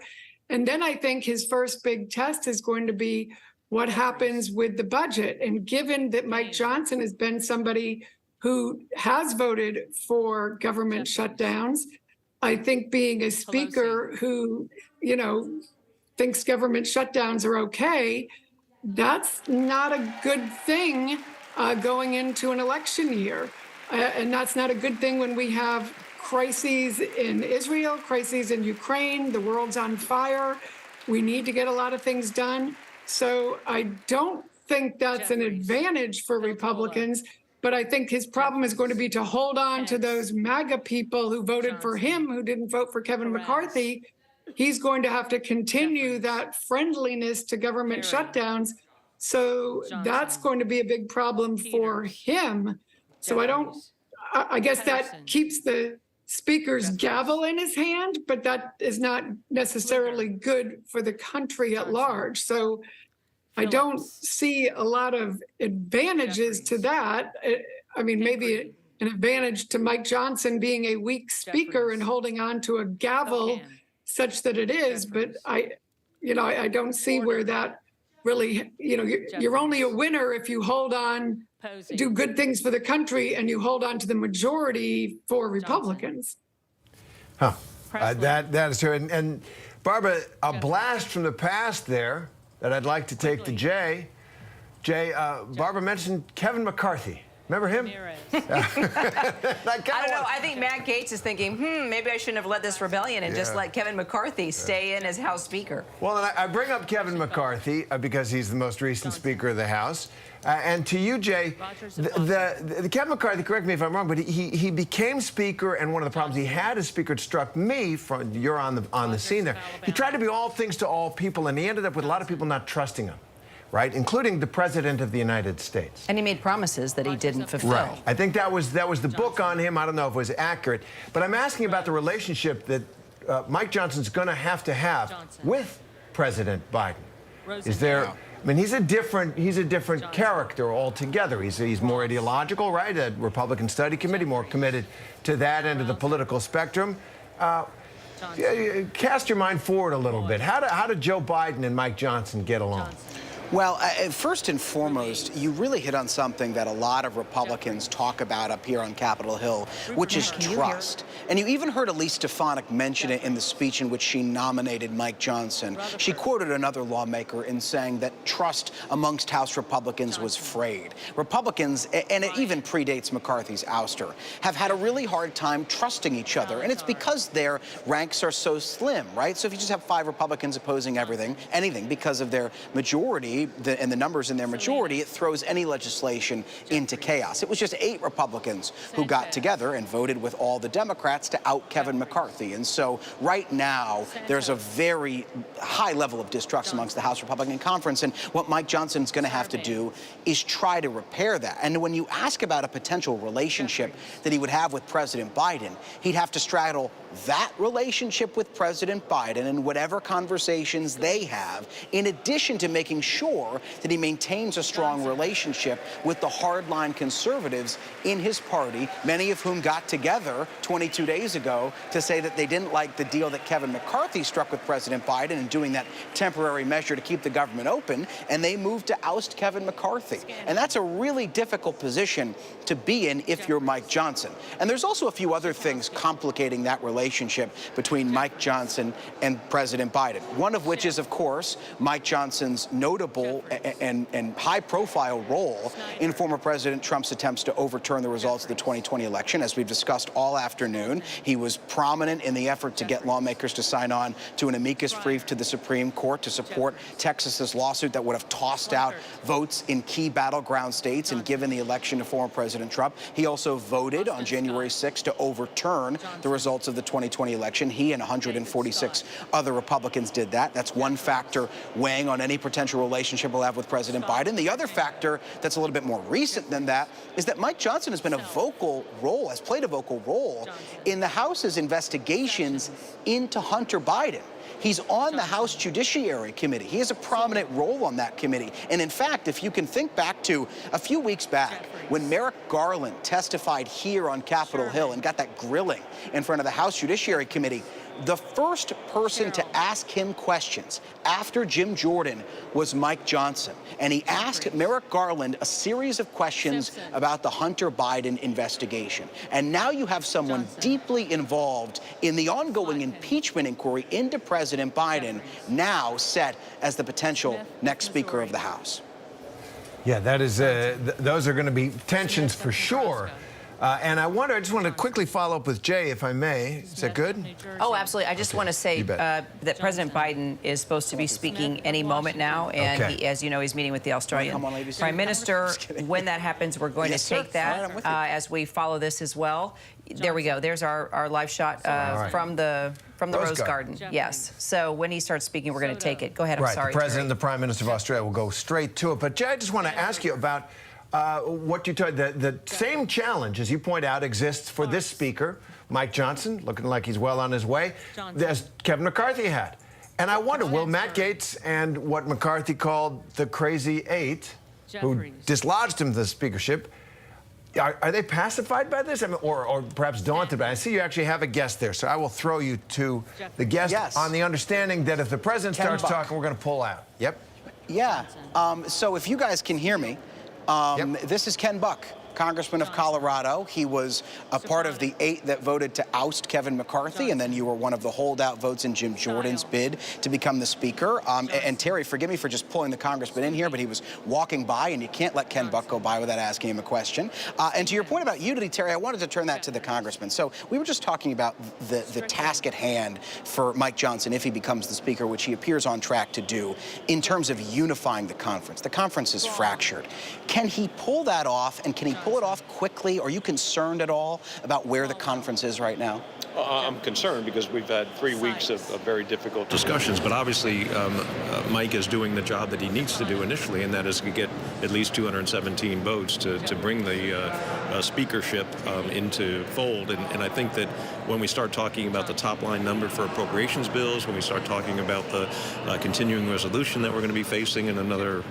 And then I think his first big test is going to be what happens with the budget. And given that Mike Johnson has been somebody who has voted for government shutdowns, I think being a speaker who, thinks government shutdowns are okay, that's not a good thing going into an election year. And that's not a good thing when we have crises in Israel, crises in Ukraine, the world's on fire. We need to get a lot of things done. So I don't think that's an advantage for Republicans, but I think his problem is going to be to hold on to those MAGA people who voted for him, who didn't vote for Kevin McCarthy. He's going to have to continue that friendliness to government shutdowns. So that's going to be a big problem for him. So I guess that keeps the speaker's gavel in his hand, but that is not necessarily good for the country at large. So I don't see a lot of advantages to that. I mean, maybe an advantage to Mike Johnson being a weak speaker and holding on to a gavel such that it is, but I don't see where that really, you're only a winner if you hold on, do good things for the country, and you hold on to the majority for Republicans. That is true. And Barbara, a blast from the past there that I'd like to take to Jay. Jay, Barbara mentioned Kevin McCarthy. Remember him? I don't know. I think Matt Gaetz is thinking, maybe I shouldn't have led this rebellion and just let Kevin McCarthy stay in as House Speaker. Well, and I bring up Kevin McCarthy because he's the most recent Speaker of the House. And to you, Jay, the Kevin McCarthy, correct me if I'm wrong, but he became Speaker, and one of the problems he had as Speaker, it struck me, you're on the scene there, he tried to be all things to all people, and he ended up with a lot of people not trusting him. Right, including the President of the United States. And he made promises that he didn't fulfill. Right. I think that was the book on him. I don't know if it was accurate, but I'm asking about the relationship that Mike Johnson's going to have with President Biden. Is there? I mean, he's a different character altogether. He's more ideological, right? A Republican Study Committee, more committed to that end of the political spectrum. Cast your mind forward a little bit. How did Joe Biden and Mike Johnson get along? Well, first and foremost, you really hit on something that a lot of Republicans talk about up here on Capitol Hill, which is trust. And you even heard Elise Stefanik mention it in the speech in which she nominated Mike Johnson. She quoted another lawmaker in saying that trust amongst House Republicans was frayed. Republicans, and it even predates McCarthy's ouster, have had a really hard time trusting each other. And it's because their ranks are so slim, right? So if you just have 5 Republicans opposing anything because of their majority, majority and the numbers in their majority, it throws any legislation into chaos. It was just 8 Republicans who got together and voted with all the Democrats to out Kevin McCarthy. And so right now, there's a very high level of distrust amongst the House Republican Conference. And what Mike Johnson's going to have to do is try to repair that. And when you ask about a potential relationship that he would have with President Biden, he'd have to straddle that relationship with President Biden and whatever conversations they have, in addition to making sure that he maintains a strong relationship with the hardline conservatives in his party, many of whom got together 22 days ago to say that they didn't like the deal that Kevin McCarthy struck with President Biden in doing that temporary measure to keep the government open, and they moved to oust Kevin McCarthy. And that's a really difficult position to be in if you're Mike Johnson. And there's also a few other things complicating that relationship between Mike Johnson and President Biden, one of which is, of course, Mike Johnson's notable and high-profile role in former President Trump's attempts to overturn the results of the 2020 election. As we've discussed all afternoon, he was prominent in the effort to get lawmakers to sign on to an amicus brief to the Supreme Court to support Texas's lawsuit that would have tossed out votes in key battleground states and given the election to former President Trump. He also voted on January 6th to overturn the results of the 2020 election. He and 146 other Republicans did that. That's one factor weighing on any potential relationship we'll have with President Biden. The other factor that's a little bit more recent than that is that Mike Johnson has been has played a vocal role in the House's investigations into Hunter Biden. He's on the House Judiciary Committee. He has a prominent role on that committee. And in fact, if you can think back to a few weeks back when Merrick Garland testified here on Capitol Hill and got that grilling in front of the House Judiciary Committee, the first person to ask him questions after Jim Jordan was Mike Johnson. And he asked Merrick Garland a series of questions about the Hunter Biden investigation. And now you have someone deeply involved in the ongoing impeachment inquiry into President Biden, now set as the potential next Speaker of the House. Yeah, that is, those are going to be tensions for sure. And I just want to quickly follow up with Jay, if I may. Is that good? Oh, absolutely. I just want to say that President Biden is supposed to be speaking any moment now. And he, as you know, he's meeting with the Australian Prime Minister. When that happens, we're going to take that as we follow this as well. There we go. There's our live shot from the Rose Garden. Yes. So when he starts speaking, we're going to take it. Go ahead. I'm sorry. The President and the Prime Minister of Australia will go straight to it. But Jay, I just want to ask you about what you told. The same challenge, as you point out, exists for this speaker, Mike Johnson, looking like he's well on his way, as Kevin McCarthy had. And I wonder, will Matt Gaetz and what McCarthy called the Crazy Eight, who dislodged him from the speakership, are they pacified by this? I mean, or perhaps daunted by it? I see you actually have a guest there, so I will throw you to the guest on the understanding that if the president starts talking, we're going to pull out. Yep. Yeah. So if you guys can hear me, this is Ken Buck, Congressman of Colorado. He was a part of the 8 that voted to oust Kevin McCarthy, and then you were one of the holdout votes in Jim Jordan's bid to become the Speaker. And Terry, forgive me for just pulling the Congressman in here, but he was walking by, and you can't let Ken Buck go by without asking him a question. And to your point about unity, Terry, I wanted to turn that to the Congressman. So we were just talking about the task at hand for Mike Johnson if he becomes the Speaker, which he appears on track to do, in terms of unifying the conference. The conference is fractured. Can he pull that off, and can he pull it off quickly? Are you concerned at all about where the conference is right now? I'm concerned because we've had 3 weeks of very difficult discussions, but obviously Mike is doing the job that he needs to do initially, and that is to get at least 217 votes to bring the speakership into fold. And I think that when we start talking about the top line number for appropriations bills, when we start talking about the continuing resolution that we're going to be facing in another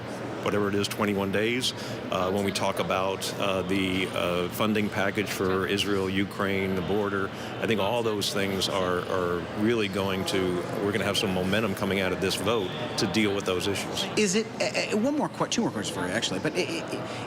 whatever it is, 21 days. When we talk about the funding package for Israel, Ukraine, the border, I think all those things are really we're going to have some momentum coming out of this vote to deal with those issues. Is it, two more questions for you, actually, but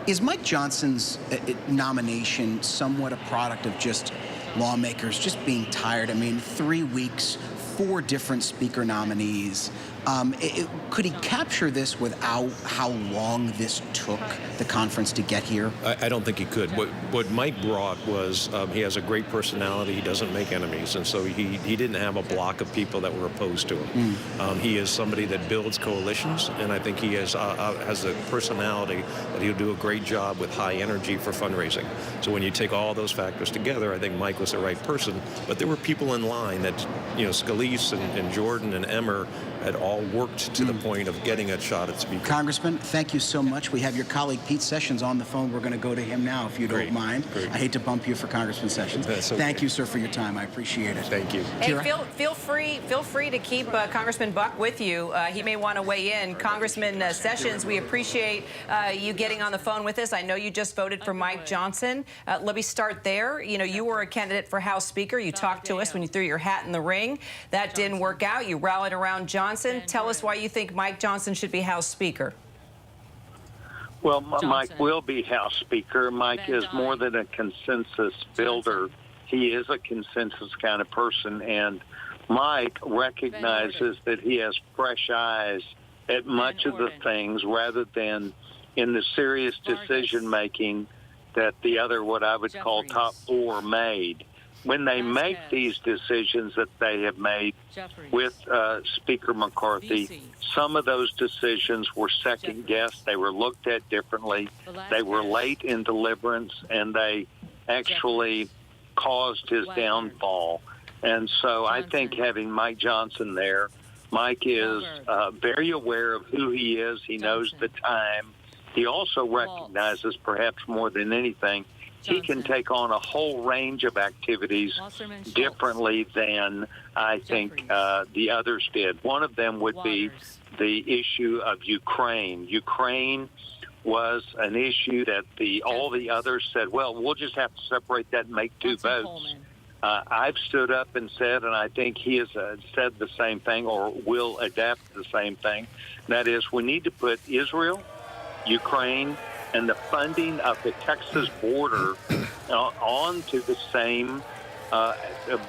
is Mike Johnson's nomination somewhat a product of just lawmakers just being tired? I mean, 3 weeks, 4 different Speaker nominees, Could he capture this without how long this took the conference to get here? I don't think he could. What Mike brought was he has a great personality. He doesn't make enemies, and so he didn't have a block of people that were opposed to him. He is somebody that builds coalitions, and I think he has a personality that he'll do a great job with high energy for fundraising. So when you take all those factors together, I think Mike was the right person. But there were people in line that, Scalise and Jordan and Emmer had all worked to the point of getting a shot at Speaker. Congressman, thank you so much. We have your colleague Pete Sessions on the phone. We're going to go to him now, if you don't mind. I hate to bump you for Congressman Sessions. That's okay. Thank you, sir, for your time. I appreciate it. Thank you. Hey, feel free to keep Congressman Buck with you. He may want to weigh in. Congressman Sessions, we appreciate you getting on the phone with us. I know you just voted for Mike Johnson. Let me start there. You were a candidate for House Speaker. You talked to us when you threw your hat in the ring. That didn't work out. You rallied around Johnson. Tell us why you think Mike Johnson should be House Speaker. Well, Mike will be House Speaker. Mike is more than a consensus builder. He is a consensus kind of person, and Mike recognizes that he has fresh eyes at much of the things rather than in the serious decision-making that the other, what I would call top four, made. When they make these decisions that they have made with Speaker McCarthy, some of those decisions were second-guessed. They were looked at differently. They were late in deliverance, and they actually caused his downfall. And so I think having Mike Johnson there, Mike is very aware of who he is. He knows the time. He also recognizes, perhaps more than anything, he can take on a whole range of activities differently than I think the others did. One of them would be the issue of Ukraine. Ukraine was an issue that all the others said, well, we'll just have to separate that and make two votes. I've stood up and said, and I think he has said the same thing or will adapt the same thing, that is, we need to put Israel, Ukraine, and the funding of the Texas border onto the same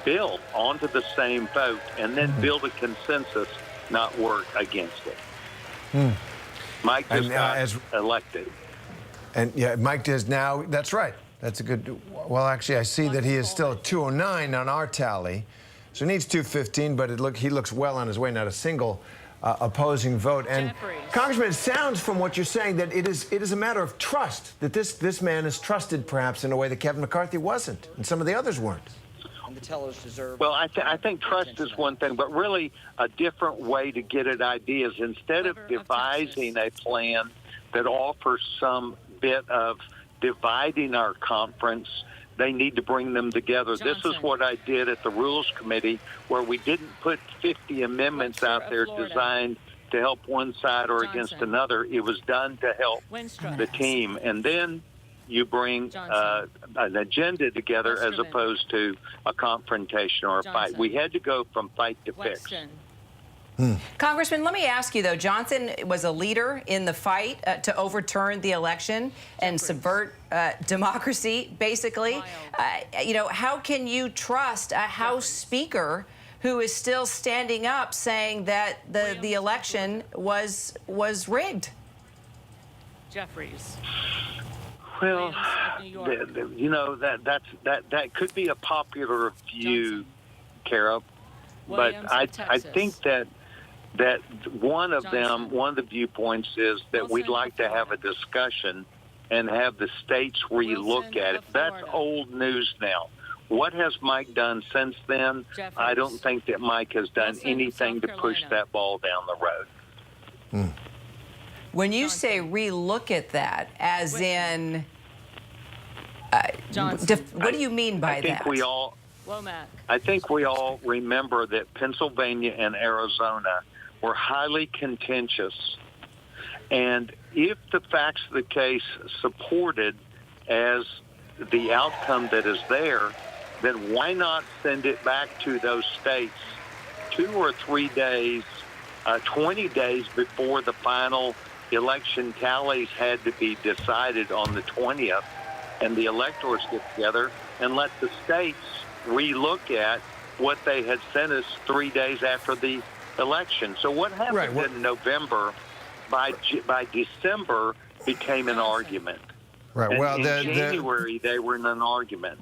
bill, onto the same vote, and then build a consensus, not work against it. Mike just got elected. And yeah, Mike does now. That's right. That's a good. Well, actually, I see that he is still at 209 on our tally. So he needs 215, but he looks well on his way, not a single opposing vote. And Congressman, it sounds from what you're saying that it is a matter of trust, that this man is trusted perhaps in a way that Kevin McCarthy wasn't and some of the others weren't. And the tellers deserve. Well, I think trust is one thing, but really a different way to get at ideas. Instead of devising a plan that offers some bit of dividing our conference, they need to bring them together. This is what I did at the Rules Committee, where we didn't put 50 amendments out there designed to help one side or against another. It was done to help the team. And then you bring an agenda together as opposed to a confrontation or a fight. We had to go from fight to fix. Congressman, let me ask you, though. Johnson was a leader in the fight to overturn the election and subvert democracy, basically. How can you trust a House Speaker who is still standing up saying that the election was rigged? Jeffries. Well, that could be a popular view, Kara, but I think that one of the viewpoints is that we'd like to have a discussion and have the states relook at it. That's old news now. What has Mike done since then? I don't think that Mike has done anything to push that ball down the road. When you say relook at that, as in, what do you mean by that? I think we all remember that Pennsylvania and Arizona were highly contentious. And if the facts of the case supported as the outcome that is there, then why not send it back to those states 2 or 3 days, 20 days before the final election tallies had to be decided on the 20th, and the electors get together and let the states relook at what they had sent us 3 days after the election. So what happened in November, by December, became an argument. Right. And Well, in January, they were in an argument.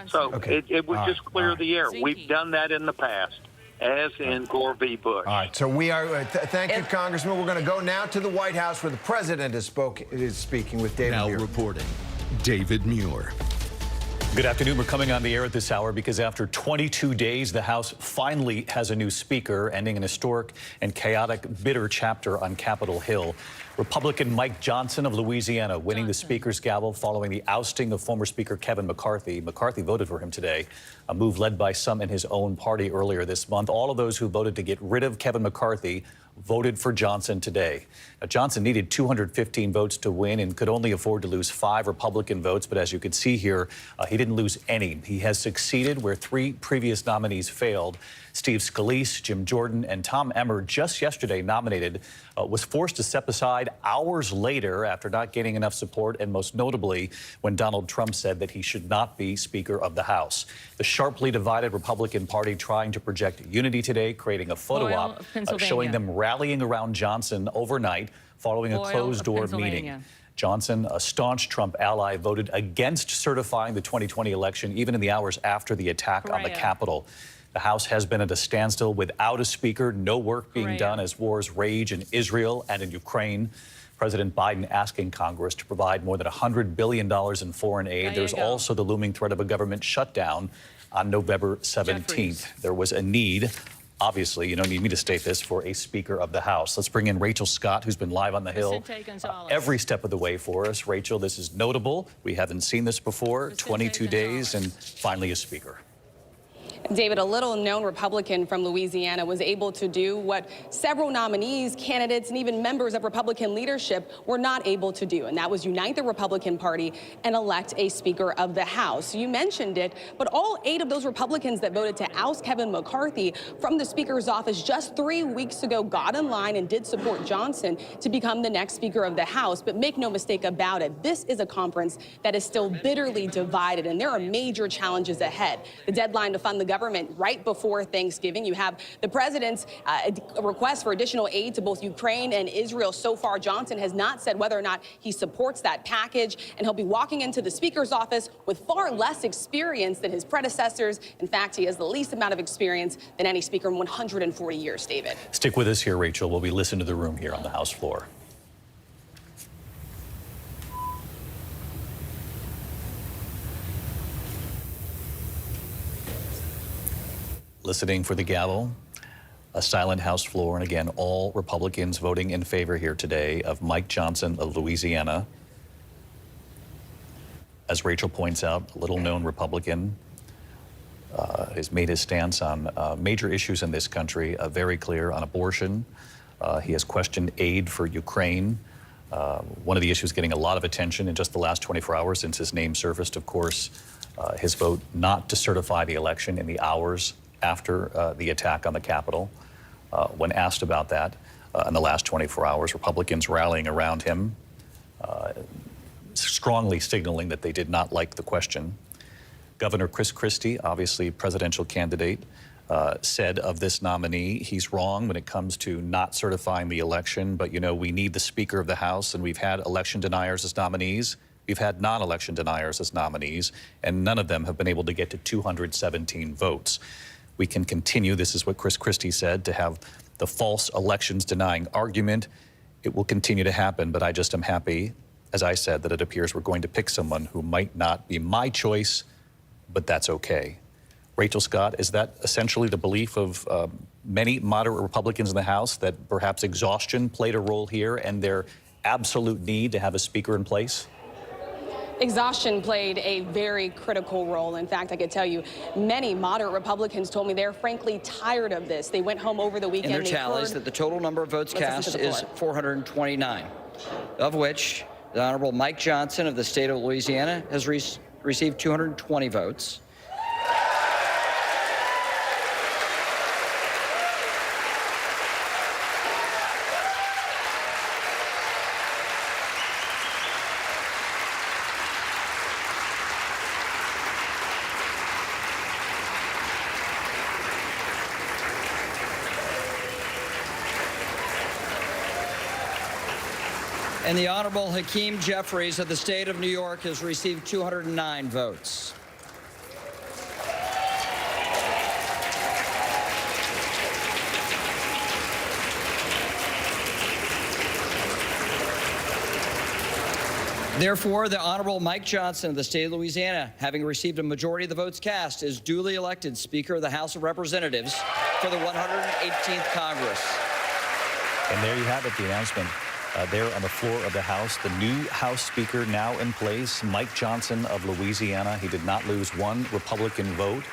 So it would just clear the air. We've done that in the past, as in Gore v. Bush. All right, so we are, thank you, Congressman. We're going to go now to the White House where the president is speaking with David Muir. Now reporting, David Muir. Good afternoon. We're coming on the air at this hour because after 22 days, the House finally has a new speaker, ending an historic and chaotic, bitter chapter on Capitol Hill. Republican Mike Johnson of Louisiana winning the Speaker's gavel following the ousting of former Speaker Kevin McCarthy. McCarthy voted for him today, a move led by some in his own party earlier this month. All of those who voted to get rid of Kevin McCarthy voted for Johnson today. Now, Johnson needed 215 votes to win and could only afford to lose 5 Republican votes. But as you can see here, he didn't lose any. He has succeeded where 3 previous nominees failed. Steve Scalise, Jim Jordan, and Tom Emmer, just yesterday nominated, was forced to step aside hours later after not gaining enough support, and most notably when Donald Trump said that he should not be Speaker of the House. The sharply divided Republican Party trying to project unity today, creating a photo op showing them rallying around Johnson overnight following a closed-door meeting. Johnson, a staunch Trump ally, voted against certifying the 2020 election even in the hours after the attack on the Capitol. The House has been at a standstill without a speaker, no work being done as wars rage in Israel and in Ukraine. President Biden asking Congress to provide more than $100 billion in foreign aid. There's also the looming threat of a government shutdown on November 17th. There was a need, obviously, you don't need me to state this, for a Speaker of the House. Let's bring in Rachel Scott, who's been live on the Hill every step of the way for us. Rachel, this is notable. We haven't seen this before. 22 days and finally a Speaker. David, a little-known Republican from Louisiana was able to do what several nominees, candidates, and even members of Republican leadership were not able to do, and that was unite the Republican Party and elect a Speaker of the House. You mentioned it, but all 8 of those Republicans that voted to oust Kevin McCarthy from the Speaker's office just 3 weeks ago got in line and did support Johnson to become the next Speaker of the House. But make no mistake about it, this is a conference that is still bitterly divided, and there are major challenges ahead. The deadline to fund the government right before Thanksgiving. You have the president's request for additional aid to both Ukraine and Israel. So far, Johnson has not said whether or not he supports that package, and he'll be walking into the Speaker's office with far less experience than his predecessors. In fact, he has the least amount of experience than any speaker in 140 years, David. Stick with us here, Rachel, while we listen to the room here on the House floor. Listening for the gavel, a silent House floor, and again, all Republicans voting in favor here today of Mike Johnson of Louisiana. As Rachel points out, a little-known Republican has made his stance on major issues in this country very clear on abortion. He has questioned aid for Ukraine. One of the issues getting a lot of attention in just the last 24 hours since his name surfaced, of course, his vote not to certify the election in the hours after the attack on the Capitol. When asked about that in the last 24 hours, Republicans rallying around him, strongly signaling that they did not like the question. Governor Chris Christie, obviously presidential candidate, said of this nominee, he's wrong when it comes to not certifying the election, but you know, we need the Speaker of the House, and we've had election deniers as nominees. We've had non-election deniers as nominees, and none of them have been able to get to 217 votes. We can continue, this is what Chris Christie said, to have the false elections denying argument. It will continue to happen, but I just am happy, as I said, that it appears we're going to pick someone who might not be my choice, but that's okay. Rachel Scott, is that essentially the belief of many moderate Republicans in the House that perhaps exhaustion played a role here and their absolute need to have a speaker in place? Exhaustion played a very critical role. In fact, I could tell you many moderate Republicans told me they're frankly tired of this. They went home over the weekend. In their tallies that the total number of votes cast is 429, of which the Honorable Mike Johnson of the state of Louisiana has received 220 votes. And the Honorable Hakeem Jeffries of the state of New York has received 209 votes. Therefore, the Honorable Mike Johnson of the state of Louisiana, having received a majority of the votes cast, is duly elected Speaker of the House of Representatives for the 118th Congress. And there you have it, the announcement there on the floor of the House. The new House Speaker now in place, Mike Johnson of Louisiana. He did not lose one Republican vote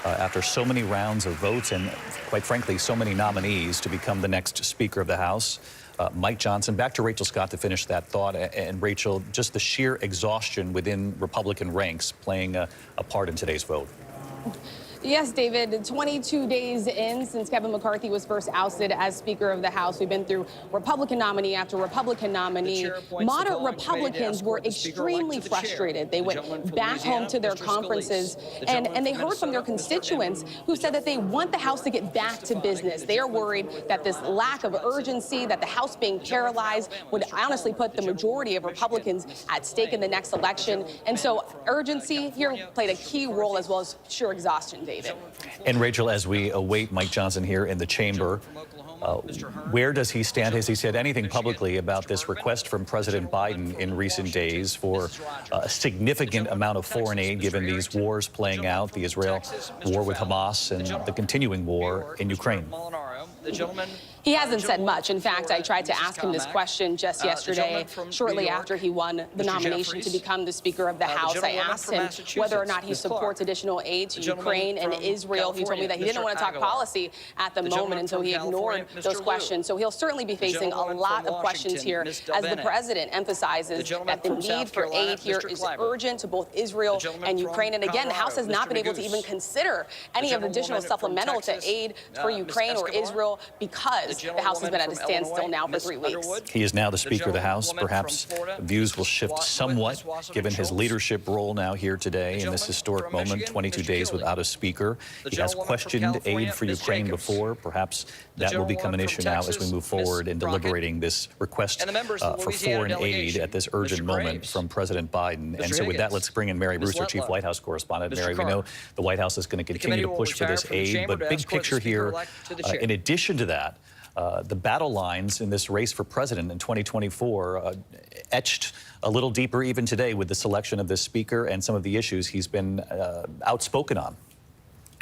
after so many rounds of votes and, quite frankly, so many nominees to become the next Speaker of the House. Mike Johnson. Back to Rachel Scott to finish that thought. And Rachel, just the sheer exhaustion within Republican ranks playing a part in today's vote. Yes, David, 22 days in since Kevin McCarthy was first ousted as Speaker of the House. We've been through Republican nominee after Republican nominee. Moderate Republicans were extremely frustrated. They went back home to their conferences and they heard from their constituents who said that they want the House to get back to business. They are worried that this lack of urgency, that the House being paralyzed, would honestly put the majority of Republicans at stake in the next election. And so urgency here played a key role, as well as sheer exhaustion, David. And Rachel, as we await Mike Johnson here in the chamber, where does he stand? Has he said anything publicly about this request from President Biden in recent days for a significant amount of foreign aid, given these wars playing out, the Israel war with Hamas and the continuing war in Ukraine? He hasn't said much. In fact, I tried to ask him this question just yesterday, shortly after he won the nomination to become the Speaker of the House. I asked him whether or not he supports additional aid to Ukraine and Israel. He told me that he didn't want to talk policy at the moment, and so he ignored those questions. So he'll certainly be facing a lot of questions here as the president emphasizes that the need for aid here is urgent to both Israel and Ukraine. And again, the House has not been able to even consider any of the additional supplemental to aid for Ukraine or Israel because the House has been at a standstill now for 3 weeks. He is now the Speaker of the House. Perhaps views will shift somewhat, given his leadership role now here today in this historic moment, 22 days without a Speaker. He has questioned aid for Ukraine before. Perhaps that will become an issue now as we move forward in deliberating this request for foreign aid at this urgent moment from President Biden. And so with that, let's bring in Mary Brewster, Chief White House Correspondent. Mary, we know the White House is going to continue to push for this aid, but big picture here, in addition to that, the battle lines in this race for president in 2024 etched a little deeper even today with the selection of this speaker and some of the issues he's been outspoken on.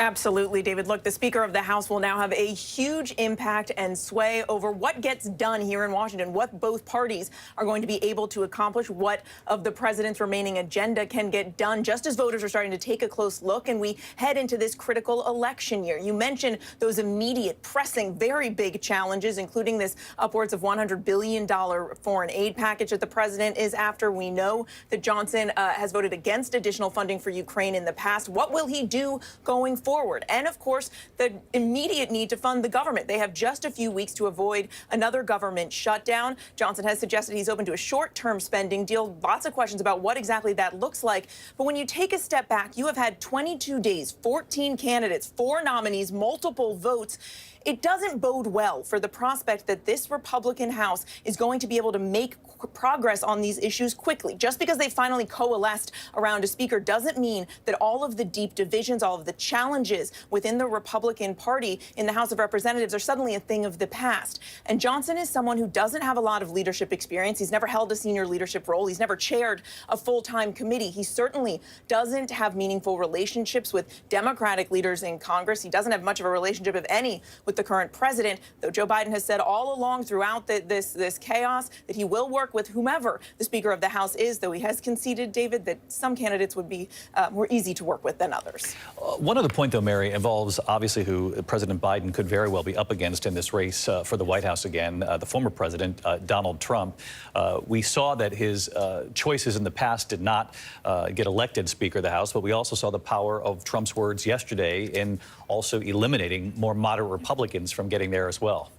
Absolutely, David. Look, the Speaker of the House will now have a huge impact and sway over what gets done here in Washington, what both parties are going to be able to accomplish, what of the president's remaining agenda can get done, just as voters are starting to take a close look and we head into this critical election year. You mentioned those immediate, pressing, very big challenges, including this upwards of $100 billion foreign aid package that the president is after. We know that Johnson has voted against additional funding for Ukraine in the past. What will he do going forward? And of course, the immediate need to fund the government. They have just a few weeks to avoid another government shutdown. Johnson has suggested he's open to a short-term spending deal. Lots of questions about what exactly that looks like. But when you take a step back, you have had 22 days, 14 candidates, 4 nominees, multiple votes. It doesn't bode well for the prospect that this Republican House is going to be able to make progress on these issues quickly. Just because they finally coalesced around a speaker doesn't mean that all of the deep divisions, all of the challenges within the Republican Party in the House of Representatives are suddenly a thing of the past. And Johnson is someone who doesn't have a lot of leadership experience. He's never held a senior leadership role. He's never chaired a full-time committee. He certainly doesn't have meaningful relationships with Democratic leaders in Congress. He doesn't have much of a relationship, if any, with the current president, though Joe Biden has said all along throughout this chaos that he will work with whomever the Speaker of the House is, though he has conceded, David, that some candidates would be more easy to work with than others. One other point, though, Mary, involves obviously who President Biden could very well be up against in this race for the White House again, the former president, Donald Trump. We saw that his choices in the past did not get elected Speaker of the House, but we also saw the power of Trump's words yesterday in also eliminating more moderate Republicans from getting there as well.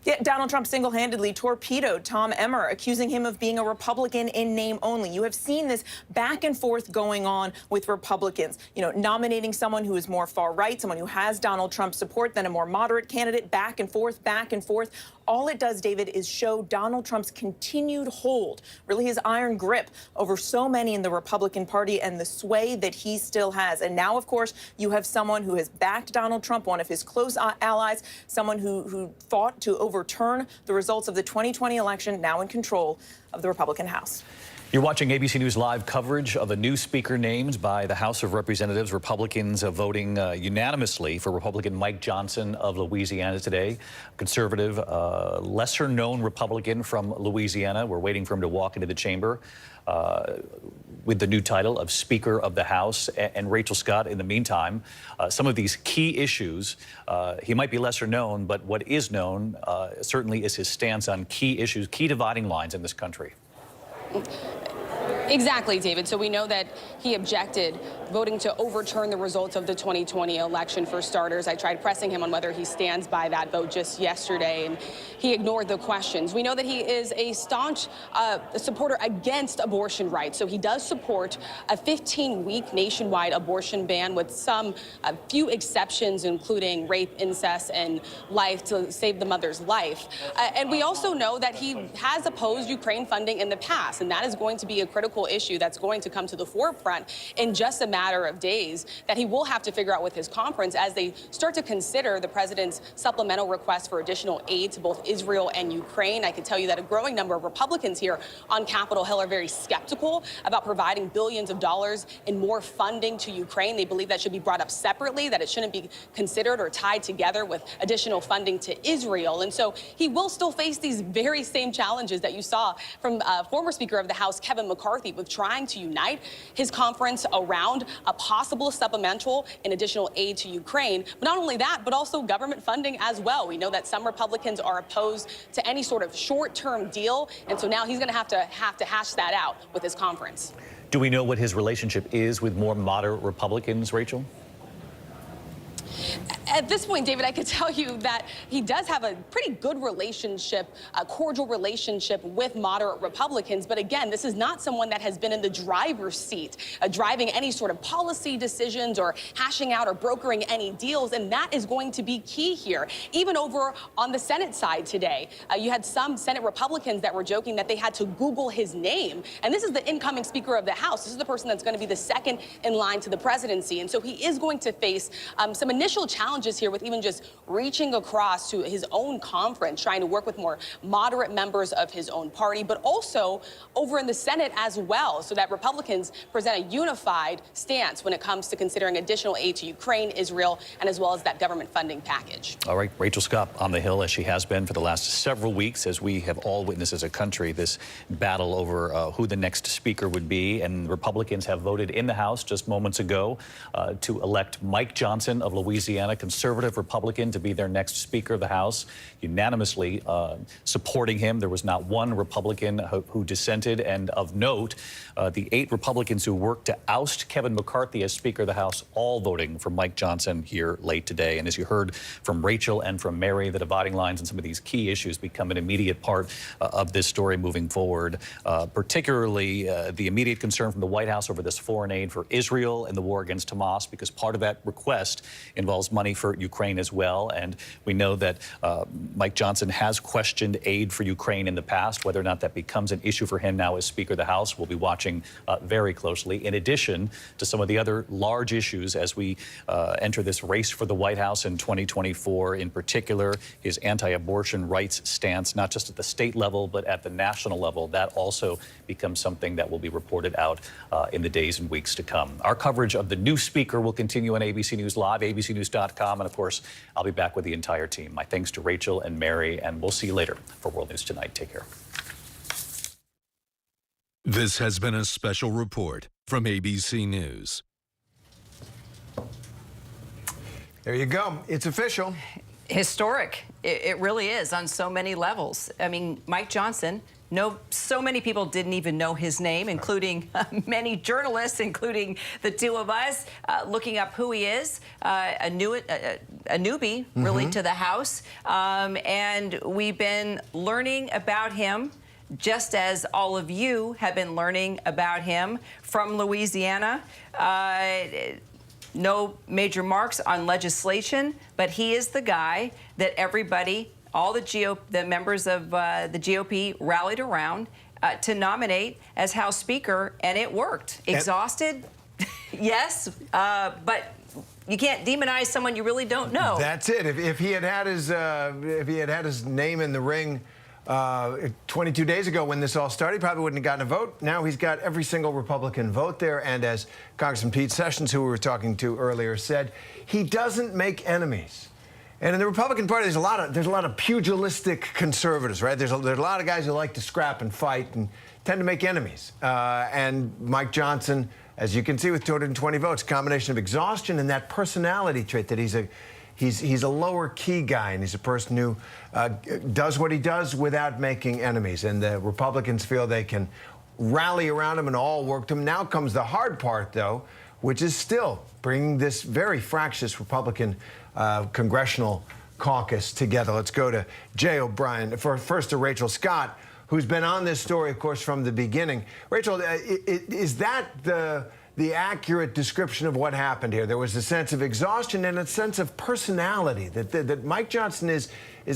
Yeah, Donald Trump single-handedly torpedoed Tom Emmer, accusing him of being a Republican in name only. You have seen this back and forth going on with Republicans, nominating someone who is more far-right, someone who has Donald Trump's support, then a more moderate candidate, back and forth, all it does, David, is show Donald Trump's continued hold, really his iron grip over so many in the Republican Party and the sway that he still has. And now, of course, you have someone who has backed Donald Trump, one of his close allies, someone who fought to overturn the results of the 2020 election, now in control of the Republican House. You're watching ABC News Live coverage of the new speaker named by the House of Representatives. Republicans voting unanimously for Republican Mike Johnson of Louisiana today. Conservative, lesser-known Republican from Louisiana. We're waiting for him to walk into the chamber with the new title of Speaker of the House. And Rachel Scott, in the meantime, some of these key issues, he might be lesser known, but what is known certainly is his stance on key issues, key dividing lines in this country. Exactly, David. So we know that he objected voting to overturn the results of the 2020 election, for starters. I tried pressing him on whether he stands by that vote just yesterday, and he ignored the questions. We know that he is a staunch supporter against abortion rights. So he does support a 15-week nationwide abortion ban with a few exceptions, including rape, incest, and life to save the mother's life. And we also know that he has opposed Ukraine funding in the past, and that is going to be a critical issue that's going to come to the forefront in just a matter of days that he will have to figure out with his conference as they start to consider the president's supplemental request for additional aid to both Israel and Ukraine. I can tell you that a growing number of Republicans here on Capitol Hill are very skeptical about providing billions of dollars in more funding to Ukraine. They believe that should be brought up separately, that it shouldn't be considered or tied together with additional funding to Israel. And so he will still face these very same challenges that you saw from former Speaker of the House, Kevin McCarthy, with trying to unite his conference around a possible supplemental and additional aid to Ukraine. But not only that, but also government funding as well. We know that some Republicans are opposed to any sort of short-term deal, and so now he's going to have to hash that out with his conference. Do we know what his relationship is with more moderate Republicans, Rachel? At this point, David, I could tell you that he does have a pretty good relationship, a cordial relationship with moderate Republicans. But again, this is not someone that has been in the driver's seat, driving any sort of policy decisions or hashing out or brokering any deals. And that is going to be key here. Even over on the Senate side today, you had some Senate Republicans that were joking that they had to Google his name. And this is the incoming Speaker of the House. This is the person that's going to be the second in line to the presidency. And so he is going to face some initial challenges here with even just reaching across to his own conference, trying to work with more moderate members of his own party, but also over in the Senate as well, so that Republicans present a unified stance when it comes to considering additional aid to Ukraine, Israel, and as well as that government funding package. All right, Rachel Scott on the Hill, as she has been for the last several weeks, as we have all witnessed as a country, this battle over who the next speaker would be. And Republicans have voted in the House just moments ago to elect Mike Johnson of Louisiana, conservative Republican, to be their next Speaker of the House, unanimously supporting him. There was not one Republican who dissented. And of note, the 8 Republicans who worked to oust Kevin McCarthy as Speaker of the House, all voting for Mike Johnson here late today. And as you heard from Rachel and from Mary, the dividing lines on some of these key issues become an immediate part of this story moving forward, particularly the immediate concern from the White House over this foreign aid for Israel and the war against Hamas, because part of that request involves money for Ukraine as well. And we know that Mike Johnson has questioned aid for Ukraine in the past. Whether or not that becomes an issue for him now as Speaker of the House, we'll be watching very closely, in addition to some of the other large issues as we enter this race for the White House in 2024, in particular his anti-abortion rights stance, not just at the state level, but at the national level. That also becomes something that will be reported out in the days and weeks to come. Our coverage of the new speaker will continue on ABC News Live, abcnews.com, and of course, I'll be back with the entire team. My thanks to Rachel and Mary, and we'll see you later for World News Tonight. Take care. This has been a special report from ABC News. There you go. It's official. Historic. It really is on so many levels. I mean, Mike Johnson, so many people didn't even know his name, including many journalists, including the two of us, looking up who he is, a newbie, really, to the House. And we've been learning about him, just as all of you have been learning about him from Louisiana. No major marks on legislation, but he is the guy that everybody all the members of the GOP rallied around to nominate as House Speaker, and it worked. Exhausted? Yes, but you can't demonize someone you really don't know. That's it. If he had had his name in the ring 22 days ago when this all started, he probably wouldn't have gotten a vote. Now he's got every single Republican vote there, and as Congressman Pete Sessions, who we were talking to earlier, said, he doesn't make enemies. And in the Republican Party, there's a lot of pugilistic conservatives, right? There's a lot of guys who like to scrap and fight and tend to make enemies. And Mike Johnson, as you can see with 220 votes, combination of exhaustion and that personality trait that he's a lower key guy, and he's a person who does what he does without making enemies. And the Republicans feel they can rally around him and all work to him. Now comes the hard part, though, which is still bringing this very fractious Republican congressional caucus together. Let's go to Jay O'Brien. First to Rachel Scott, who's been on this story, of course, from the beginning. Rachel, is that the accurate description of what happened here? There was a sense of exhaustion and a sense of personality, that Mike Johnson is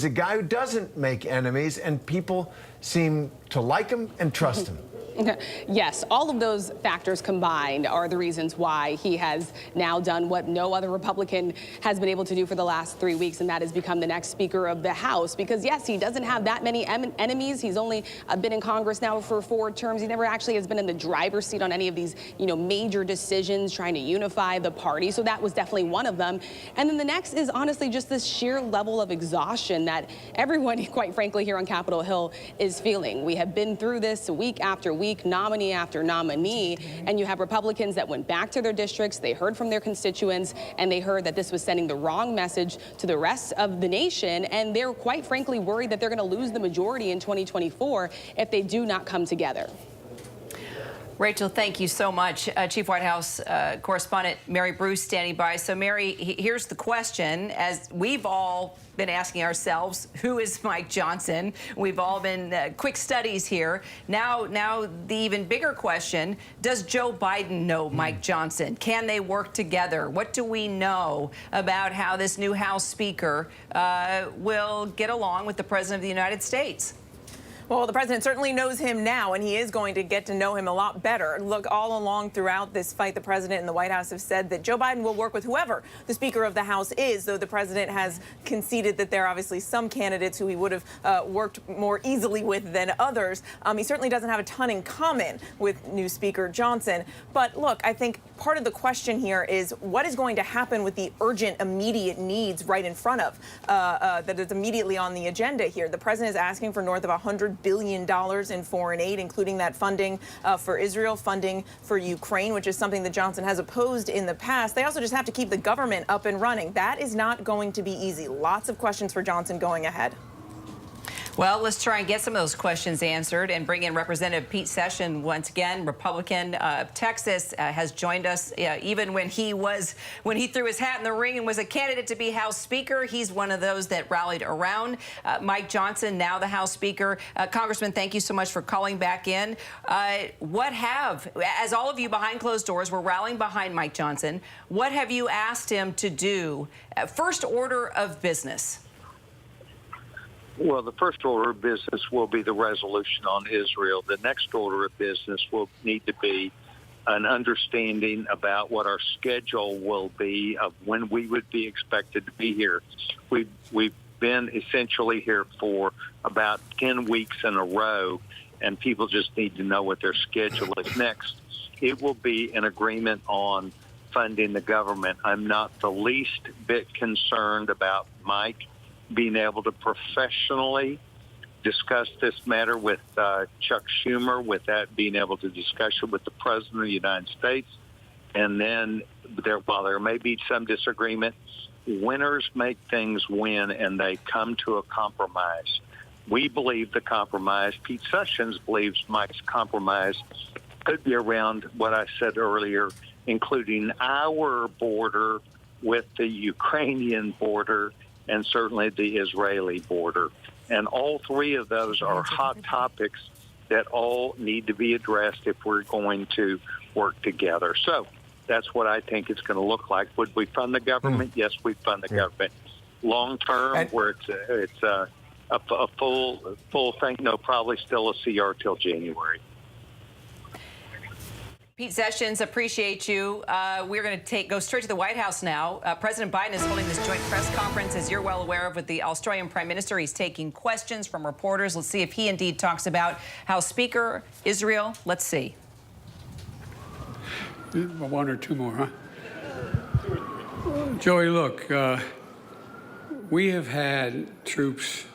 a guy who doesn't make enemies, and people seem to like him and trust him. Yes, all of those factors combined are the reasons why he has now done what no other Republican has been able to do for the last 3 weeks, and that is become the next Speaker of the House. Because, yes, he doesn't have that many enemies. He's only been in Congress now for 4 terms. He never actually has been in the driver's seat on any of these, major decisions trying to unify the party. So that was definitely one of them. And then the next is honestly just this sheer level of exhaustion that everyone, quite frankly, here on Capitol Hill is feeling. We have been through this week after week, nominee after nominee, and you have Republicans that went back to their districts, they heard from their constituents, and they heard that this was sending the wrong message to the rest of the nation, and they're quite frankly worried that they're going to lose the majority in 2024 if they do not come together. Rachel, thank you so much. Chief White House correspondent Mary Bruce standing by. So, Mary, here's the question. As we've all been asking ourselves, who is Mike Johnson? We've all been quick studies here. Now the even bigger question, does Joe Biden know Mike Johnson? Can they work together? What do we know about how this new House Speaker will get along with the President of the United States? Well, the president certainly knows him now, and he is going to get to know him a lot better. Look, all along throughout this fight, the president and the White House have said that Joe Biden will work with whoever the Speaker of the House is, though the president has conceded that there are obviously some candidates who he would have worked more easily with than others. He certainly doesn't have a ton in common with new Speaker Johnson. But look, I think part of the question here is what is going to happen with the urgent, immediate needs right in front of that is immediately on the agenda here. The president is asking for north of $100 billion in foreign aid, including that funding for Israel, funding for Ukraine, which is something that Johnson has opposed in the past. They also just have to keep the government up and running. That is not going to be easy. Lots of questions for Johnson going ahead. Well, let's try and get some of those questions answered and bring in Representative Pete Sessions once again, Republican of Texas, has joined us. Even when he threw his hat in the ring and was a candidate to be House Speaker, he's one of those that rallied around Mike Johnson, now the House Speaker. Congressman, thank you so much for calling back in. As all of you behind closed doors were rallying behind Mike Johnson, what have you asked him to do? First order of business. Well, the first order of business will be the resolution on Israel. The next order of business will need to be an understanding about what our schedule will be of when we would be expected to be here. We've been essentially here for about 10 weeks in a row, and people just need to know what their schedule is next. It will be an agreement on funding the government. I'm not the least bit concerned about Mike being able to professionally discuss this matter with Chuck Schumer, with that being able to discuss it with the President of the United States. And then while there may be some disagreement, winners make things win, and they come to a compromise. We believe the compromise, Pete Sessions believes Mike's compromise could be around what I said earlier, including our border with the Ukrainian border and certainly the Israeli border. And all three of those are hot topics that all need to be addressed if we're going to work together. So that's what I think it's going to look like. Would we fund the government? Yes, we fund the government. Long term, where it's a full thing. No, probably still a CR till January. Pete Sessions, appreciate you. We're going to go straight to the White House now. President Biden is holding this joint press conference, as you're well aware of, with the Australian Prime Minister. He's taking questions from reporters. Let's see if he indeed talks about House Speaker Israel. Let's see. One or two more, huh? Joey, look, we have had troops